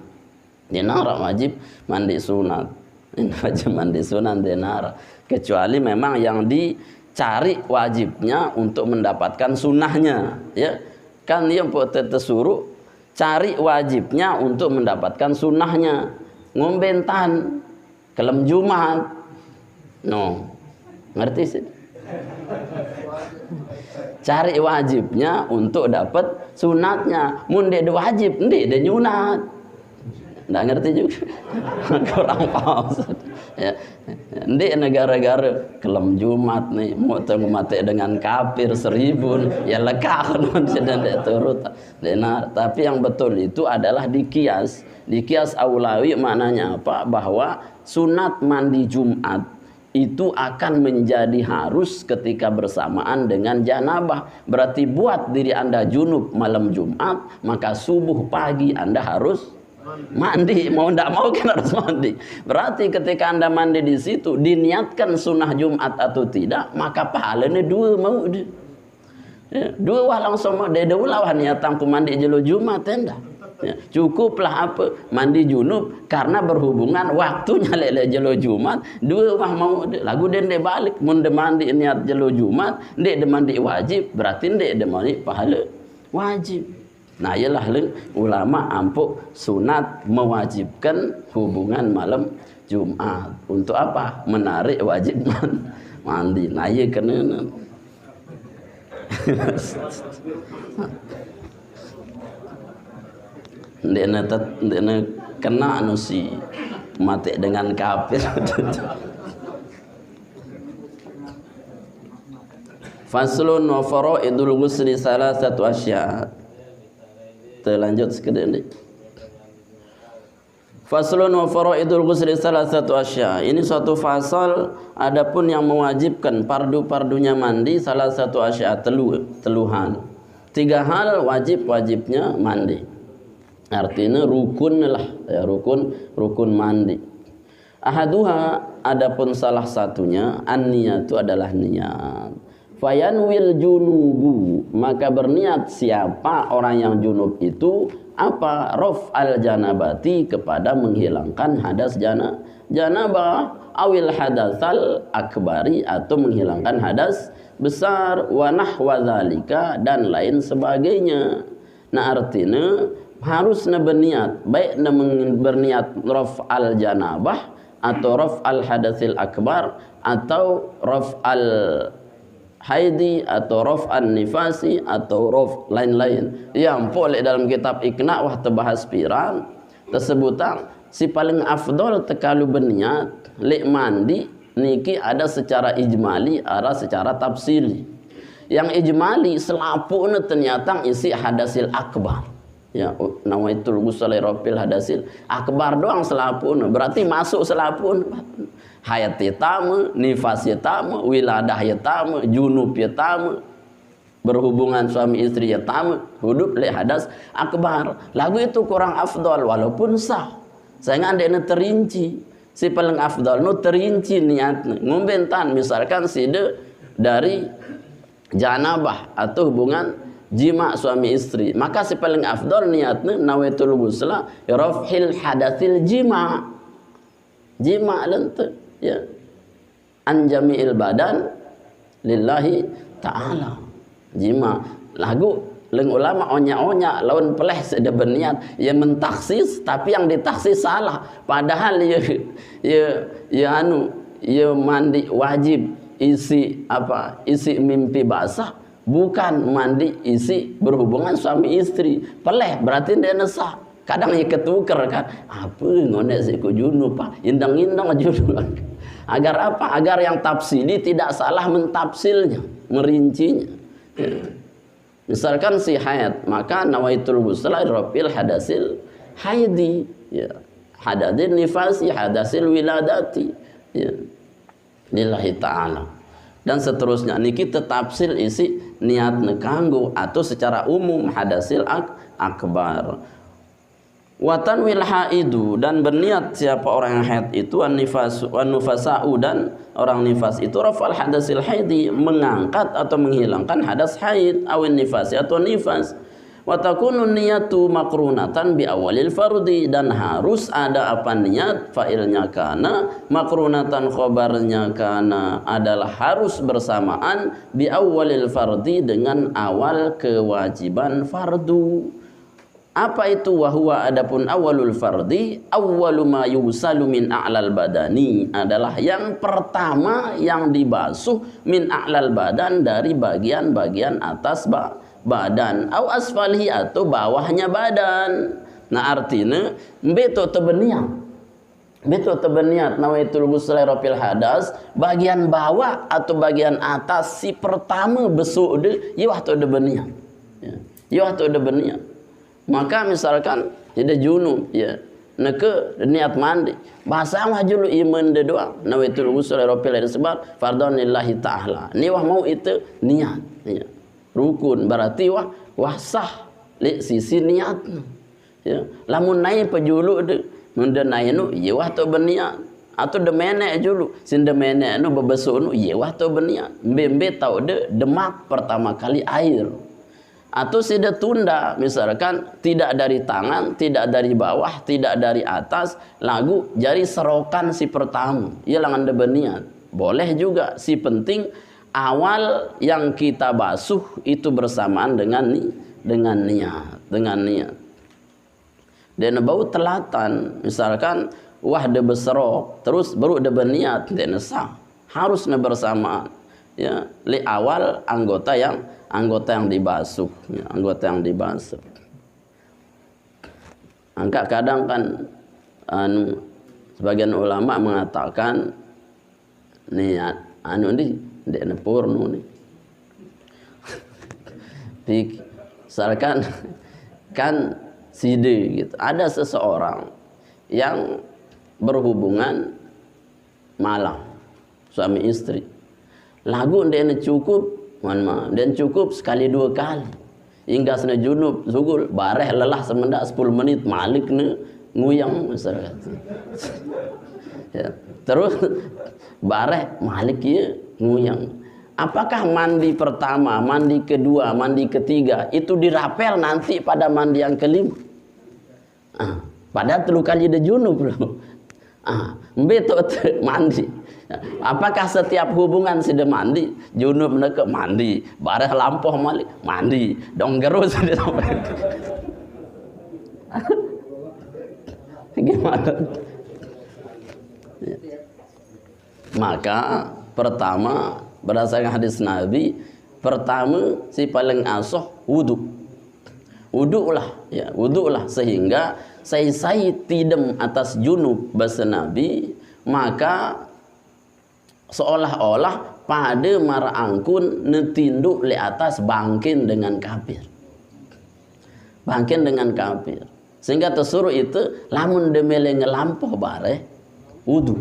Speaker 1: Dinara wajib mandi sunat. Ini wajib mandi sunat dinara. Kecuali memang yang dicari wajibnya untuk mendapatkan sunahnya, ya. Kan dia tersuruh cari wajibnya untuk mendapatkan sunahnya. Ngombentan kelem Jumat. No, ngerti sih? Cari wajibnya untuk dapat sunatnya. Mun de wajib, ndek de nyunat. Nggak ngerti juga. Kurang paham. Ya. Ndek negara-negara kelem Jumat nih, mau mati dengan kafir 1000, ya lekah non sedang dek turut. Tapi yang betul itu adalah dikias. Dikias aulawi maknanya apa? Bahwa sunat mandi Jumat itu akan menjadi harus ketika bersamaan dengan janabah. Berarti buat diri Anda junub malam Jumat, maka subuh pagi Anda harus mandi. Mau tidak mau kan harus mandi. Berarti ketika Anda mandi di situ diniatkan sunnah Jumat atau tidak, maka pahalanya dua mau dia. Ya, dua wah langsung mau dia ulah niatan ku mandi jelo Jumat tenda. Ya, cukuplah apa mandi junub karena berhubungan waktunya lele jelo Jumat, dua mah mau lagu dende balik mun de mandi niat jelo Jumat, de mandi wajib, berarti de mandi pahala wajib. Nah ialah ulama ampuk sunat mewajibkan hubungan malam Jumat. Untuk apa? Menarik wajib mandi. Nah iya kena ndekna kena anu si mati dengan kafir. Faslun wa faraidul ghusli salasatu asya. Terlanjut sekedar ini. Faslun wa faraidul ghusli salasatu asya. Ini suatu fasal adapun yang mewajibkan pardu-pardunya mandi salah satu asya teluhan. 3 hal wajibnya mandi. Artinya rukun lah, ya, rukun mandi. Ahaduha, adapun salah satunya an-niyatu adalah niat. Fayanwil junubu, maka berniat siapa orang yang junub itu apa? Raf'al janabati, kepada menghilangkan hadas janabah, awil hadatsal akbari, atau menghilangkan hadas besar, wa nahwa dzalika, dan lain sebagainya. Nah artinya harus berniat, baik berniat raf'al janabah atau raf'al hadatsil akbar atau raf'al haidi atau raf'an nifasi atau raf lain-lain. Yang boleh dalam kitab Iqna wah terbahas piran tersebutang si paling afdol tekalu berniat lek mandi niki ada secara ijmali, ada secara tafsili. Yang ijmali selapuna ternyata isi hadasil akbar. Ya, nawaitul ghusli rafil hadasil akbar doang selapun, berarti masuk selapun. Hayat yatama, nifas yatama, wiladah yatama, junub yatama, berhubungan suami istri yatama, hidup le hadas akbar. Lagu itu kurang afdal walaupun sah. Saya ngandekna terinci. Si paling afdal nu terinci niatna. Ngombentan misalkan si de dari janabah atau hubungan jima suami istri, maka si paling afdal niatnya nawaitul ghusla raf'il hadatsil jima lente ya an jami'il badan lillahi ta'ala. Jima lagu leng ulama onya-onya lawan peleh sudah berniat ya mentaksis, tapi yang ditaksis salah, padahal ya mandi wajib isi mimpi basah, bukan mandi isi berhubungan suami istri. Peleh berarti dia nesah. Kadang ya ketuker kan, apa ngonek sih ku junub pak, indang-indang junub. Agar apa? Agar yang tafsili tidak salah mentafsilnya, merincinya. Ya. Misalkan si haid, maka nawaitul ghusla rafil hadasil haidi, ya. Hadasil nifasi, hadasil wiladati, ya. Lillahi ta'ala. Dan seterusnya niki tafsil isi niat nekanggu atau secara umum hadasil akbar. Watan wil haidu, dan berniat siapa orang yang haid itu wan nufasa'u, dan orang nifas itu rafal hadasil haidi, mengangkat atau menghilangkan hadas haid, awin nifasi atau nifas. Wa takunu niyatu makrunatan bi awalil fardi, dan harus ada apa niat fa'ilnya kana, makrunatan khobarnya kana adalah harus bersamaan bi awalil fardi dengan awal kewajiban fardu. Apa itu wahwa? Adapun awalul fardi awwalu ma yusalu min a'lal badani, adalah yang pertama yang dibasuh min a'lal badan, dari bagian-bagian atas badan, au asfalihi atau bawahnya badan. Nah artinya beto tebeniat nawaitul ghusla rafil hadas, bagian bawah atau bagian atas si pertama besuk de ieu waktu de beniat, ya ieu waktu de beniat. Maka misalkan ada junub ya, neke niat mandi, bahasa mah julu iman de doang, nawaitul ghusla rafil hadas sebab fardhon lillahi ta'ala. Ni wah mau itu niat, ya. Rukun berarti wah sah li sisi niatna. Ya, lamun naik pejulu de mun de naik nu ieu wah teu berniat, atau de menek julu sin de menek nu bebesu nu ieu wah teu berniat. Mbembe tau de demak pertama kali air. Atau sudah tunda, misalkan tidak dari tangan, tidak dari bawah, tidak dari atas, lagu jari serokan si pertama, ia langan de berniat. Boleh juga, si penting awal yang kita basuh itu bersamaan dengan niat. Dan bau telatan, misalkan wah de beserok, terus baru de berniat, dan sah, harus bersamaan. Ya, li awal anggota yang dibasuh, ya, anggota yang dibasuh. Angka kadang kan sebagian ulama mengatakan niat ini dek nepurnu nih. Misalkan kan side gitu, ada seseorang yang berhubungan malam suami istri, lagu dia cukup dan cukup sekali dua kali hingga sena junub sugul bareh lelah semendak 10 menit malik ne nguyang masyarakat. Ya, terus bareh malik ya nguyang. Apakah mandi pertama, mandi kedua, mandi ketiga itu dirapel nanti pada mandi yang kelima? Padahal 3 kali de junub loh. Betul mandi. Apakah setiap hubungan sudah mandi, junub neke mandi, bareh lampoh malik mandi, dong gerus sudah sampai. Gimana? Ya. Maka pertama berdasarkan hadis Nabi, pertama si paling asoh wudu lah ya, wudu lah, sehingga saya tidem atas junub bahasa Nabi, maka seolah-olah pada mara angkun netinduk li atas bangkin dengan kafir, sehingga tersuruh itu lamun demele ngelampoh bare wudu.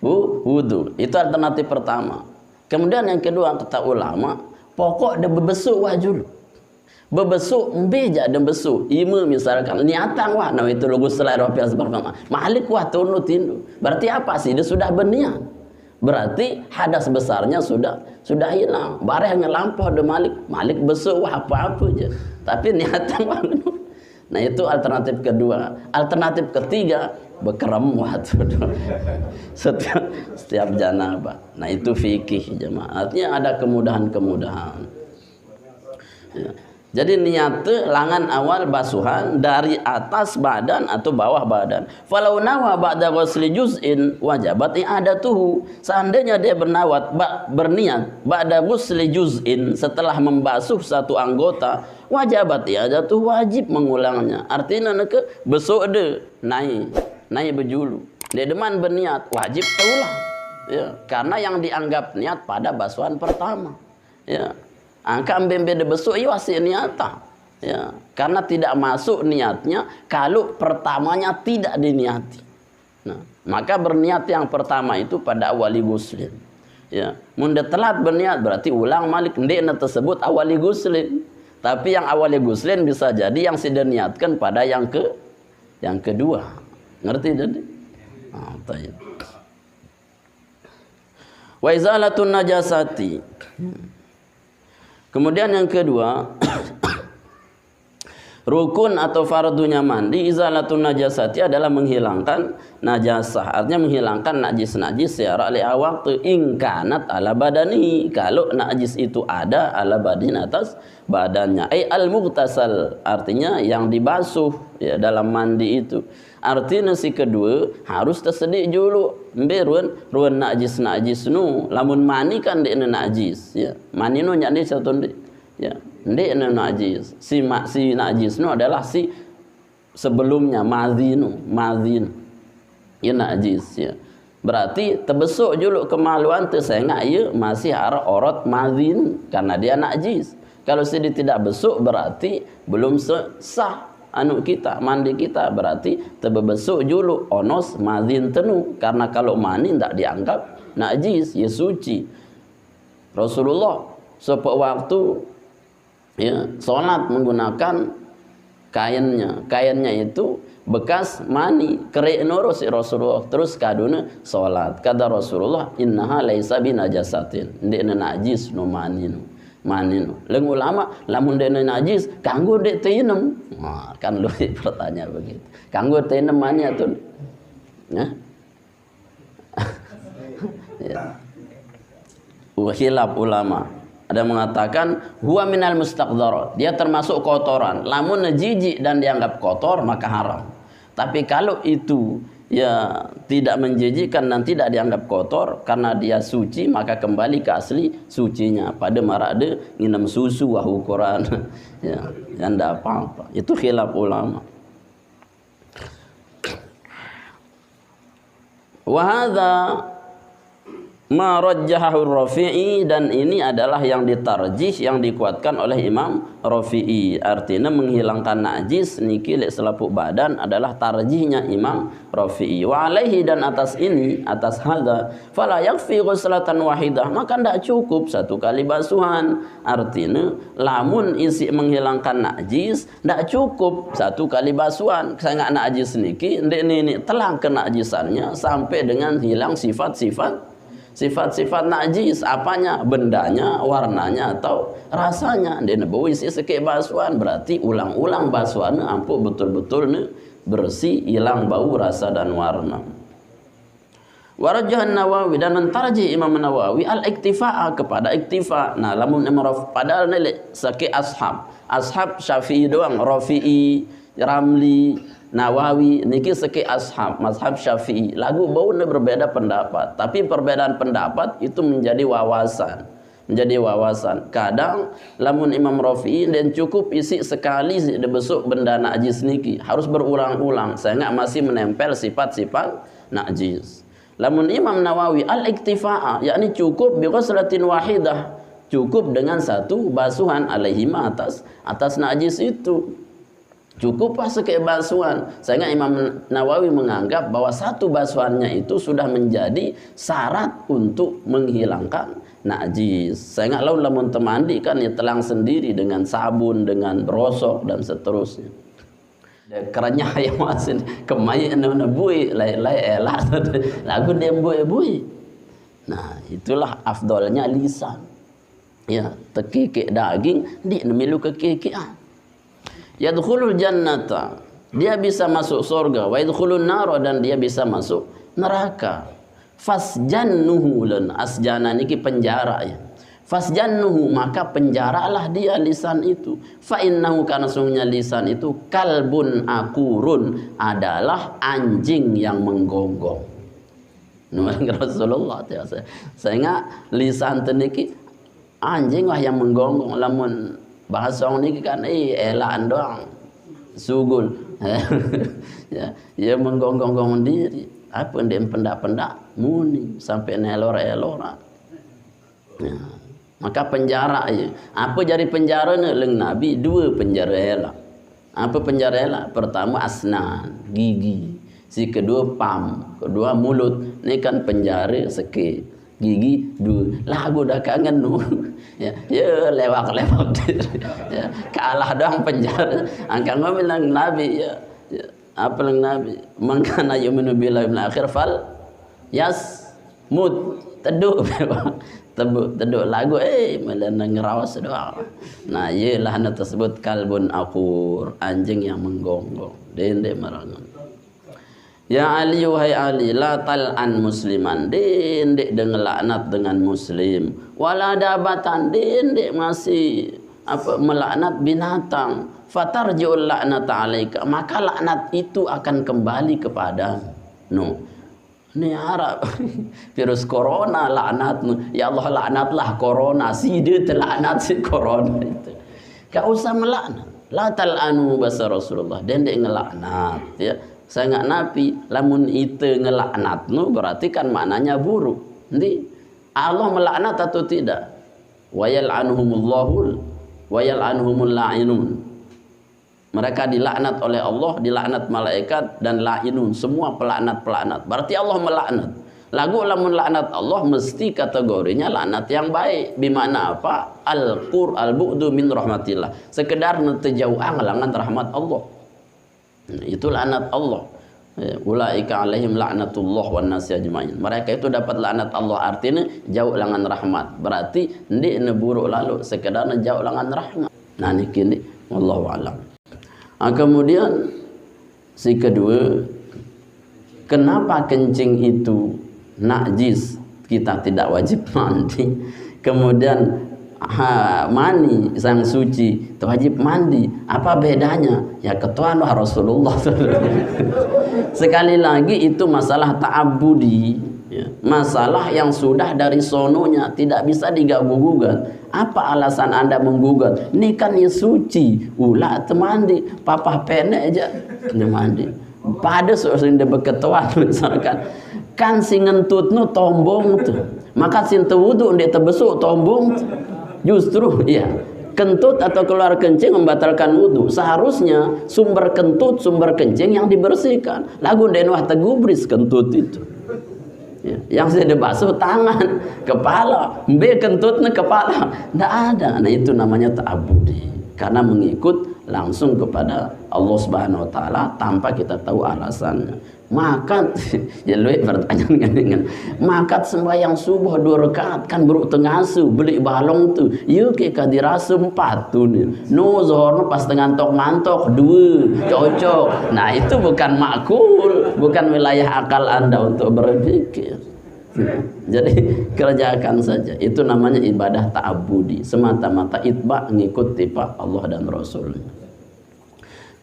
Speaker 1: Wudu itu alternatif pertama. Kemudian yang kedua kata ulama, pokok de bebesuk wajul, bebesuk mbeja de besuk ima misalkan niatan wah nah itu lugu selai ropiah seperti malik wah tunu tindu, berarti apa sih dia sudah berniat. berarti hadas besarnya sudah hilang. Bareh ngelampau de Malik besok wah apa-apa aja. Tapi niatan bangun. Nah itu alternatif kedua. Alternatif ketiga bekerem waktu setiap janabah. Nah itu fikih jemaah. Artinya ada kemudahan-kemudahan. Ya. Jadi niat langan awal basuhan dari atas badan atau bawah badan. Falau nawa ba'da ghusli juz'in wajabat i'adatuhu. Seandainya dia berniat ba'da ghusli juz'in setelah membasuh satu anggota, wajabat i'adatuhu, wajib mengulangnya. Artinya besok de naik berjulu. Dia deman berniat, wajib terulang. Ya, karena yang dianggap niat pada basuhan pertama. Ya. Angka ambembe de besok iya wasik niata. Ya, karena tidak masuk niatnya kalau pertamanya tidak diniati. Nah, maka berniat yang pertama itu pada awali guslin. Ya, munda telat berniat berarti ulang malik ndekna tersebut awali guslin. Tapi yang awali guslin bisa jadi yang sudah niatkan pada yang kedua. Ngerti jadi? Ah, tayyib. Wa izalatun najasati. Kemudian yang kedua, rukun atau fardunya mandi izalatun najasati adalah menghilangkan najasah. Artinya menghilangkan najis-najis secara waktu ingkanat ala badani. Kalau najis itu ada ala badin atas badannya. Al-mughtasal artinya yang dibasuh ya dalam mandi itu. Artinya si kedua harus tersedik dulu. Ruan najis nu. Lamun mani kan dia najis. Ya. Mani nu nyadi satu ya. Dia najis. Si najis nu adalah si sebelumnya mazin. Ya najis ya. Berarti terbesuk dulu kemaluan tersengak ya masih arah orot mazin karena dia najis. Kalau si tidak besuk berarti belum sah mandi kita, berarti terbesuk dulu onos mazin tenu, karena kalau mani tidak dianggap najis, ya suci. Rasulullah suatu waktu ya sholat menggunakan kainnya itu bekas mani kering nurus Rasulullah, terus kaduna sholat. Kata Rasulullah, innaha laisa binajasatin, ndekna najis no mani no. Leng ulama lamun dene najis kanggo dek teinem. Nah, kan lu pertanyaan begitu. Kanggo teinem mani atuh. Ya. Ya. Khilaf ulama. Ada mengatakan huwa minal mustaqdharat. Dia termasuk kotoran. Lamun jijik dan dianggap kotor maka haram. Tapi kalau itu ya tidak menjijikkan dan tidak dianggap kotor karena dia suci, maka kembali ke asli sucinya. Pada marade minum susu wah ukuran ya anda apa-apa. Itu khilaf ulama. Wa hadza ma rajjahahu Rafi'i, dan ini adalah yang ditarjih, yang dikuatkan oleh Imam Rafi'i. Artinya menghilangkan najis niki lek selapuk badan adalah tarjihnya Imam Rafi'i. Wa alaihi, dan atas ini, atas hadza fala yakfi ghuslatan wahidah, maka tidak cukup satu kali basuhan. Artinya lamun isi menghilangkan najis tidak cukup satu kali basuhan. Sangat najis niki ndek telang kenajisannya sampai dengan hilang sifat-sifat najis, apanya, bendanya, warnanya atau rasanya. Dia nebawi sekek basuhan, berarti ulang-ulang basuhannya ampuh betul-betul bersih, hilang bau, rasa dan warna. Warajahan Nawawi, dan mentarjih Imam Nawawi al-iktifa'a, kepada iktifa. Nah lamun padahal nilai sekek ashab Syafi'i doang, Rafi'i, Ramli, Nawawi niki seki ashab mazhab Syafi'i. Lagu bau berbeda pendapat, tapi perbedaan pendapat itu menjadi wawasan. Kadang lamun Imam Rafi'i dan cukup isi sekali besuk benda najis niki, harus berulang-ulang sehingga masih menempel sifat-sifat najis. Lamun Imam Nawawi al-iktifa'a, yakni cukup bi ghuslatin wahidah, cukup dengan satu basuhan alaihima atas najis itu. Cukup pas sekek basuhan. Sehingga Imam Nawawi menganggap bahwa satu basuhannya itu sudah menjadi syarat untuk menghilangkan najis. Sehingga lamun temandi kan ya telang sendiri dengan sabun, dengan rosok dan seterusnya. Kerennya yang masih kemai bui lai elah lagu dia bui. Nah, itulah afdolnya lisan. Ya, tekikik daging di milu kekikian. Yadkhulul jannata, dia bisa masuk surga, wa yadkhulun nar, dan dia bisa masuk neraka. Fasjannuhu, lan asjana niki penjara ya. Fasjannuhu, maka penjaralah dia lisan itu. Fa innahu, karena sungguhnya lisan itu kalbun akurun, adalah anjing yang menggonggong. Nuhun Rasulullah saya ingat lisan teniki anjing lah yang menggonggong. Lamun bahasa niki kan elaan doang sugul. Ya menggonggong diri. Apa ndek pendak-pendak muni sampai nelora-elora. Ya. Maka penjara ya. Apa jadi penjara ni leng Nabi? Dua penjara elak. Apa penjara elak? Pertama asnan, gigi. Si kedua pam, kedua mulut. Ni kan penjara seke, gigi dua. Lagu dah kangen nu. Ya lewak-lewak. Ya, kalah doang penjara. Angkat bilang Nabi ya. Apa yang Nabi? Mangkana yu'minu billahi wal akhir fal yasmut. Teduk teduk lagu malah ngerawas doang. Nah, iyalah na tersebut kalbun akur, anjing yang menggonggong. Dende marangan. Ya Ali, wahai Ali, la tal'an musliman, dende dengelaknat dengan muslim. Wala dabatan, dende masih melaknat binatang. Fatarji'ul la'nata 'alaika, maka laknat itu akan kembali kepada Ni Arab virus corona laknat. Ya Allah, laknatlah corona, si dia terlaknat si corona itu. Gak usah melaknat. La tal'anu bahasa Rasulullah, dan dia ngelaknat ya. Saya nggak Nabi, lamun itu ngelaknat berarti kan maknanya buruk. Nanti Allah melaknat atau tidak? Wa yal'anuhumullahu wa yal'anuhumul la'inun. Mereka dilaknat oleh Allah, dilaknat malaikat, dan la'inun, semua pelaknat-pelaknat. Berarti Allah melaknat. Lagu lamun laknat Allah mesti kategorinya laknat yang baik. Bimana apa? Al-bu'du min rahmatillah. Sekedar terjauhan langan rahmat Allah. Itu laknat Allah. Ulaika alaihim laknatullah wan nasi ajmain. Mereka itu dapat laknat Allah, artinya jauh langan rahmat. Berarti ndi buruk lalu, sekedar jauh langan rahmat. Nah ini kini wallahu a'lam. Kemudian si kedua, kenapa kencing itu najis, kita tidak wajib mandi. Kemudian mani sang suci itu wajib mandi. Apa bedanya? Ya ketuaan Rasulullah. Sekali lagi itu masalah ta'abbudi ya. Masalah yang sudah dari sononya, tidak bisa diganggu-gugat. Apa alasan Anda menggugat? Ini kan ya suci, ulah temandi, papa pene aja mandi. Pada seorang dia berketuan misalkan, kan si ngentut nu tombong tuh, maka si wudu dia terbesuk tombong tuh. Justru ya kentut atau keluar kencing membatalkan wudu. Seharusnya sumber kentut, sumber kencing yang dibersihkan. Lagu denwah tegubris kentut itu. Ya, yang saya dibasuh tangan, kepala, kentutnya kepala, tidak ada. Nah itu namanya ta'abbudi, karena mengikut langsung kepada Allah Subhanahu Wa Taala tanpa kita tahu alasannya. Maka ya lu pertanyaan dengan makat sembahyang subuh 2 rakaat kan baru tengasu beli balong tuh yuk ke dirasa 4 tuh no zohor pas ngantok 2 cocok. Nah itu bukan makul, bukan wilayah akal Anda untuk berpikir. Jadi kerjakan saja, itu namanya ibadah ta'abbudi, semata-mata itba, ngikut tipa Allah dan Rasulnya.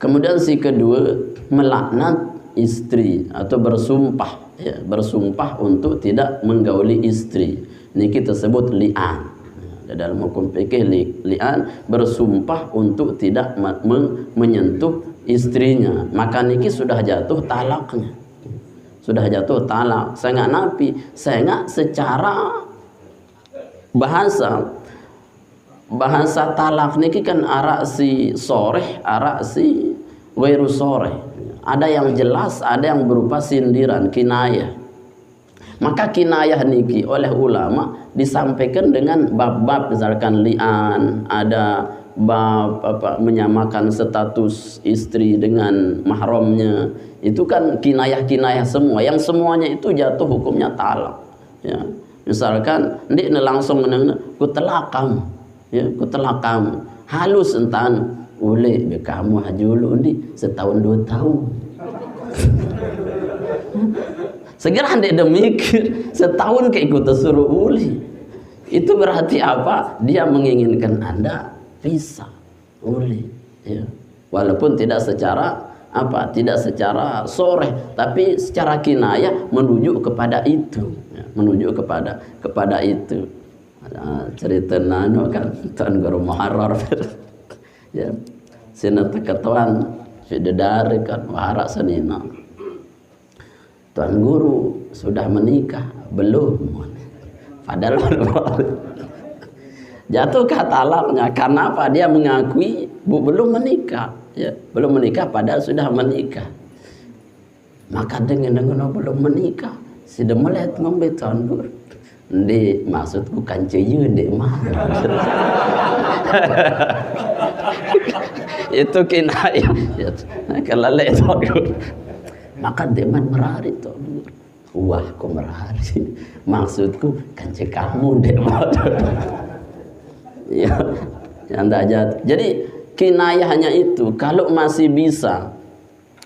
Speaker 1: Kemudian si kedua, melaknat istri atau bersumpah ya, bersumpah untuk tidak menggauli istri. Ini kita sebut li'an. Dalam hukum fikih li'an bersumpah untuk tidak menyentuh istrinya. Maka niki sudah jatuh talaknya. Sudah jatuh talak. Saya nggak napi, saya nggak secara bahasa talak niki kan arak si soreh, arak si wairu soreh. Ada yang jelas, ada yang berupa sindiran, kinayah. Maka kinayah niki oleh ulama disampaikan dengan bab-bab, misalkan li'an, ada bab menyamakan status istri dengan mahramnya. Itu kan kinayah-kinayah semua, yang semuanya itu jatuh hukumnya talak ya. Misalkan ndik langsung ku telakam, ya ku telakam halus entan oleh be kamu hajulu ndik setahun 2 tahun. Segera ndik demikir setahun kayak ikut suruh uli. Itu berarti apa? Dia menginginkan Anda pisah uli, ya. Walaupun tidak secara apa, tidak secara soreh, tapi secara kinayah menuju kepada itu, ya, menuju kepada itu. Ada cerita nano kan Tuan Guru Muharrar ya sina ketuan dari kan wahara senina Tuan Guru sudah menikah belum, padahal jatuh ke talaknya karena apa? Dia mengakui belum menikah, ya, belum menikah padahal sudah menikah. Maka dengan belum menikah, sudah melihat ngombe Tuan Guru. Ndek maksudku kan ceyu ndek mah. Itu kinayah. Kalau lek Tuan Guru. Maka deman merari Tuan Guru. Wah, kok merari. Maksudku kan kamu ndek mah. Ya, yang tak jatuh. Jadi kinayahnya itu kalau masih bisa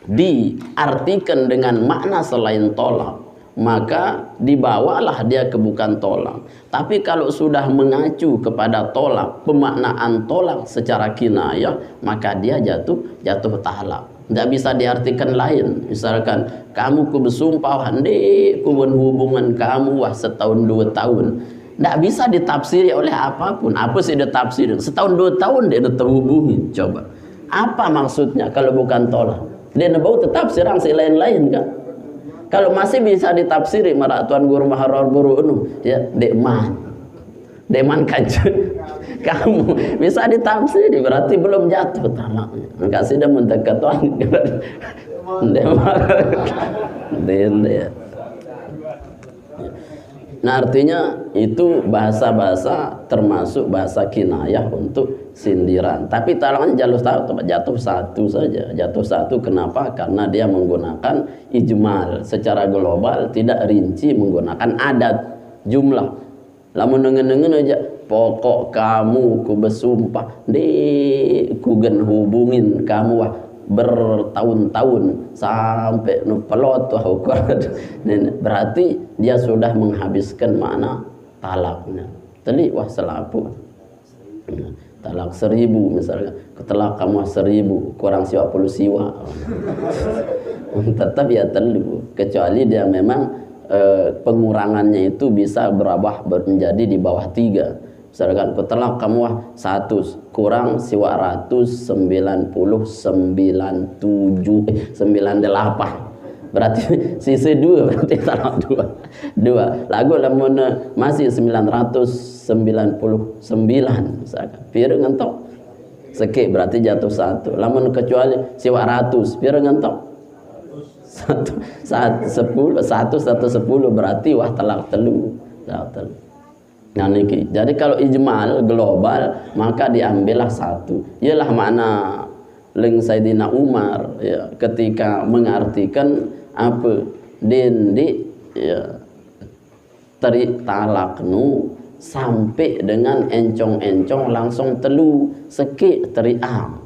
Speaker 1: diartikan dengan makna selain tolak, maka dibawalah dia ke bukan tolak. Tapi kalau sudah mengacu kepada tolak, pemaknaan tolak secara kinayah, maka dia jatuh talak. Tidak bisa diartikan lain. Misalkan kamu ku bersumpah ndek ku hubungan kamu wah setahun 2 tahun. Tidak bisa ditafsiri oleh apapun. Apa sih ditafsiri? Setahun 2 tahun dia terhubungi. Coba. Apa maksudnya kalau bukan tolak? Dia nebau tetap serang si lain-lain kan? Kalau masih bisa ditafsiri marak Tuan Guru Muharrar Buru unu, ya dekman kanjeng. Kamu bisa ditafsiri berarti belum jatuh talaknya. Enggak sih dia mendekat Tuan. Dia. Nah artinya itu bahasa-bahasa termasuk bahasa kinayah untuk sindiran. Tapi talaknya jatuh satu saja. Jatuh satu kenapa? Karena dia menggunakan ijmal. Secara global tidak rinci menggunakan adat jumlah. Lamun nengen-nengen aja pokok kamu ku bersumpah ku gen hubungin kamu wah bertahun-tahun sampai pelot wah ukuran. Berarti dia sudah menghabiskan makna talaknya. Tadi wah selapu talak 1000 misalnya, ketelak kamu 1000 kurang siwa 10 siwa tetap ya telu, kecuali dia memang pengurangannya itu bisa berubah menjadi di bawah 3. Misalkan ketelak kamu 100 kurang siwa 199 98 berarti sisi 2 berarti talak 2 lagu lamun masih 999 misalkan pieu ngentok seki berarti jatuh 1. Lamun kecuali siwa 100 pieu ngentok 110 berarti wah talak telu. Nah niki. Jadi kalau ijmal global maka diambillah 1. Ialah makna ling Sayyidina Umar ya, ketika mengartikan apa dendi ya tarik talaknu sampai dengan encong-encong langsung telu seki teriam.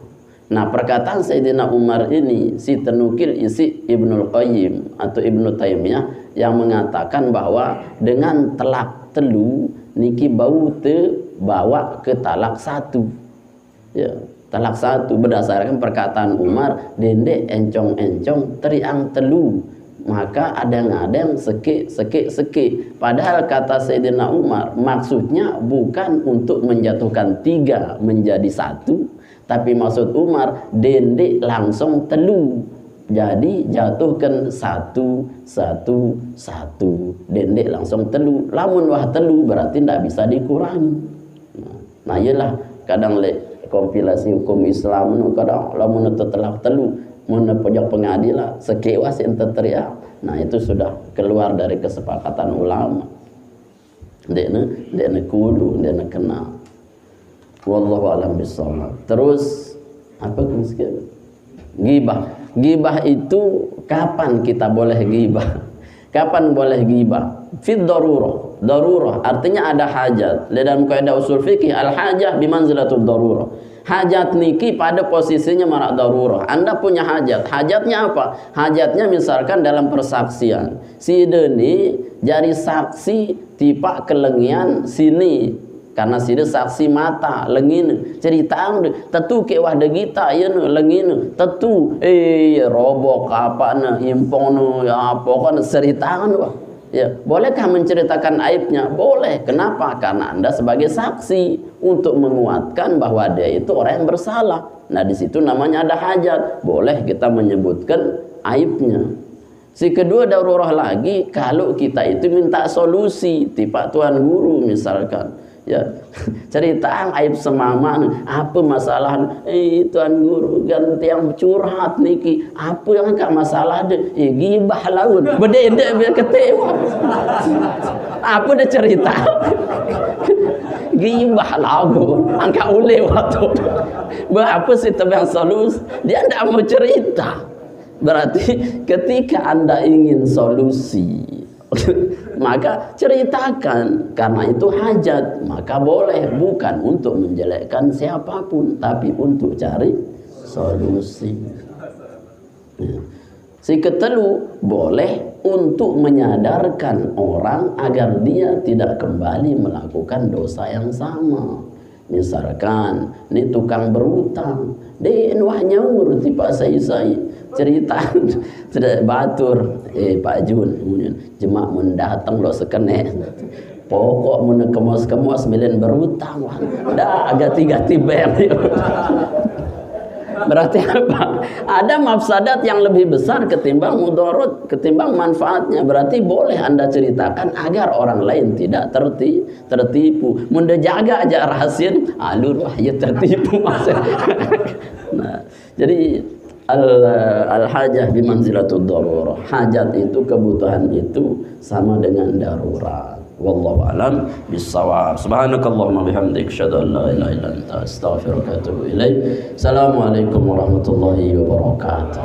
Speaker 1: Nah perkataan Sayyidina Umar ini si tenukil isi Ibnul Qayyim atau Ibnu Taimiyah yang mengatakan bahwa dengan telak telu niki bau bawa ke talak 1 ya, talak 1 berdasarkan perkataan Umar dende encong-encong teriang telu, maka adang-adang seki padahal kata Sayyidina Umar maksudnya bukan untuk menjatuhkan 3 menjadi 1, tapi maksud Umar dende langsung telu. Jadi jatuhkan 1 dende langsung telu. Lamun wah telu berarti tidak bisa dikurangi. Nah iyalah kadang kompilasi hukum Islam nu kadang lamun telak telu mun pojok pengadilan sekewas ente teriak. Nah itu sudah keluar dari kesepakatan ulama. Dekne kudu dekne kena. Wallahu a'lam bishawab. Terus apa kemungkinan? Gibah itu kapan kita boleh gibah? Kapan boleh gibah? Fid darurah. Darurah artinya ada hajat. Dalam kaidah usul fikih al-hajah bimanzilatud darurah. Hajat niki pada posisinya marak darurah. Anda punya hajat. Hajatnya apa? Hajatnya misalkan dalam persaksian. Si Deni jadi saksi tipak kelengian sini. Karena sini saksi mata lengin cerita tentu ke wah degita ya lengin tentu robok apa na impong no ya pokoknya cerita wah. Ya, bolehkah menceritakan aibnya? Boleh. Kenapa? Karena Anda sebagai saksi untuk menguatkan bahwa dia itu orang yang bersalah. Nah, di situ namanya ada hajat. Boleh kita menyebutkan aibnya. Si kedua darurah lagi kalau kita itu minta solusi, tipe tuan guru misalkan. Ya, cerita aib semama apa masalah tuan guru ganti yang curhat niki apa yang enggak masalah deh gibah laun beda biar ketewa apa dia cerita gibah laun angka ule waktu apa sih tebang solusi dia tidak mau cerita. Berarti ketika Anda ingin solusi maka ceritakan, karena itu hajat, maka boleh, bukan untuk menjelekkan siapapun tapi untuk cari solusi. Si ketelu boleh untuk menyadarkan orang agar dia tidak kembali melakukan dosa yang sama. Misalkan ini tukang berutang, dia wah nyaur tiba saya cerita tidak batur Pak Jun jemak mendatang lo sekene pokok mun kemos-kemos milen berutang wah dah agak ganti bayar. Berarti apa? Ada mafsadat yang lebih besar ketimbang mudarat, ketimbang manfaatnya. Berarti boleh Anda ceritakan agar orang lain tidak tertipu. Munda jaga aja rahasia, alur wah ya tertipu masa. Nah, jadi al-hajah bimanzilatud darurah. Hajat itu, kebutuhan itu sama dengan darurat. Wallahu alam bissawab. Subhanakallahumma bihamdik asyhadu an la ilaha illa anta astaghfiruka wa atubu ilaik. Assalamualaikum warahmatullahi wabarakatuh.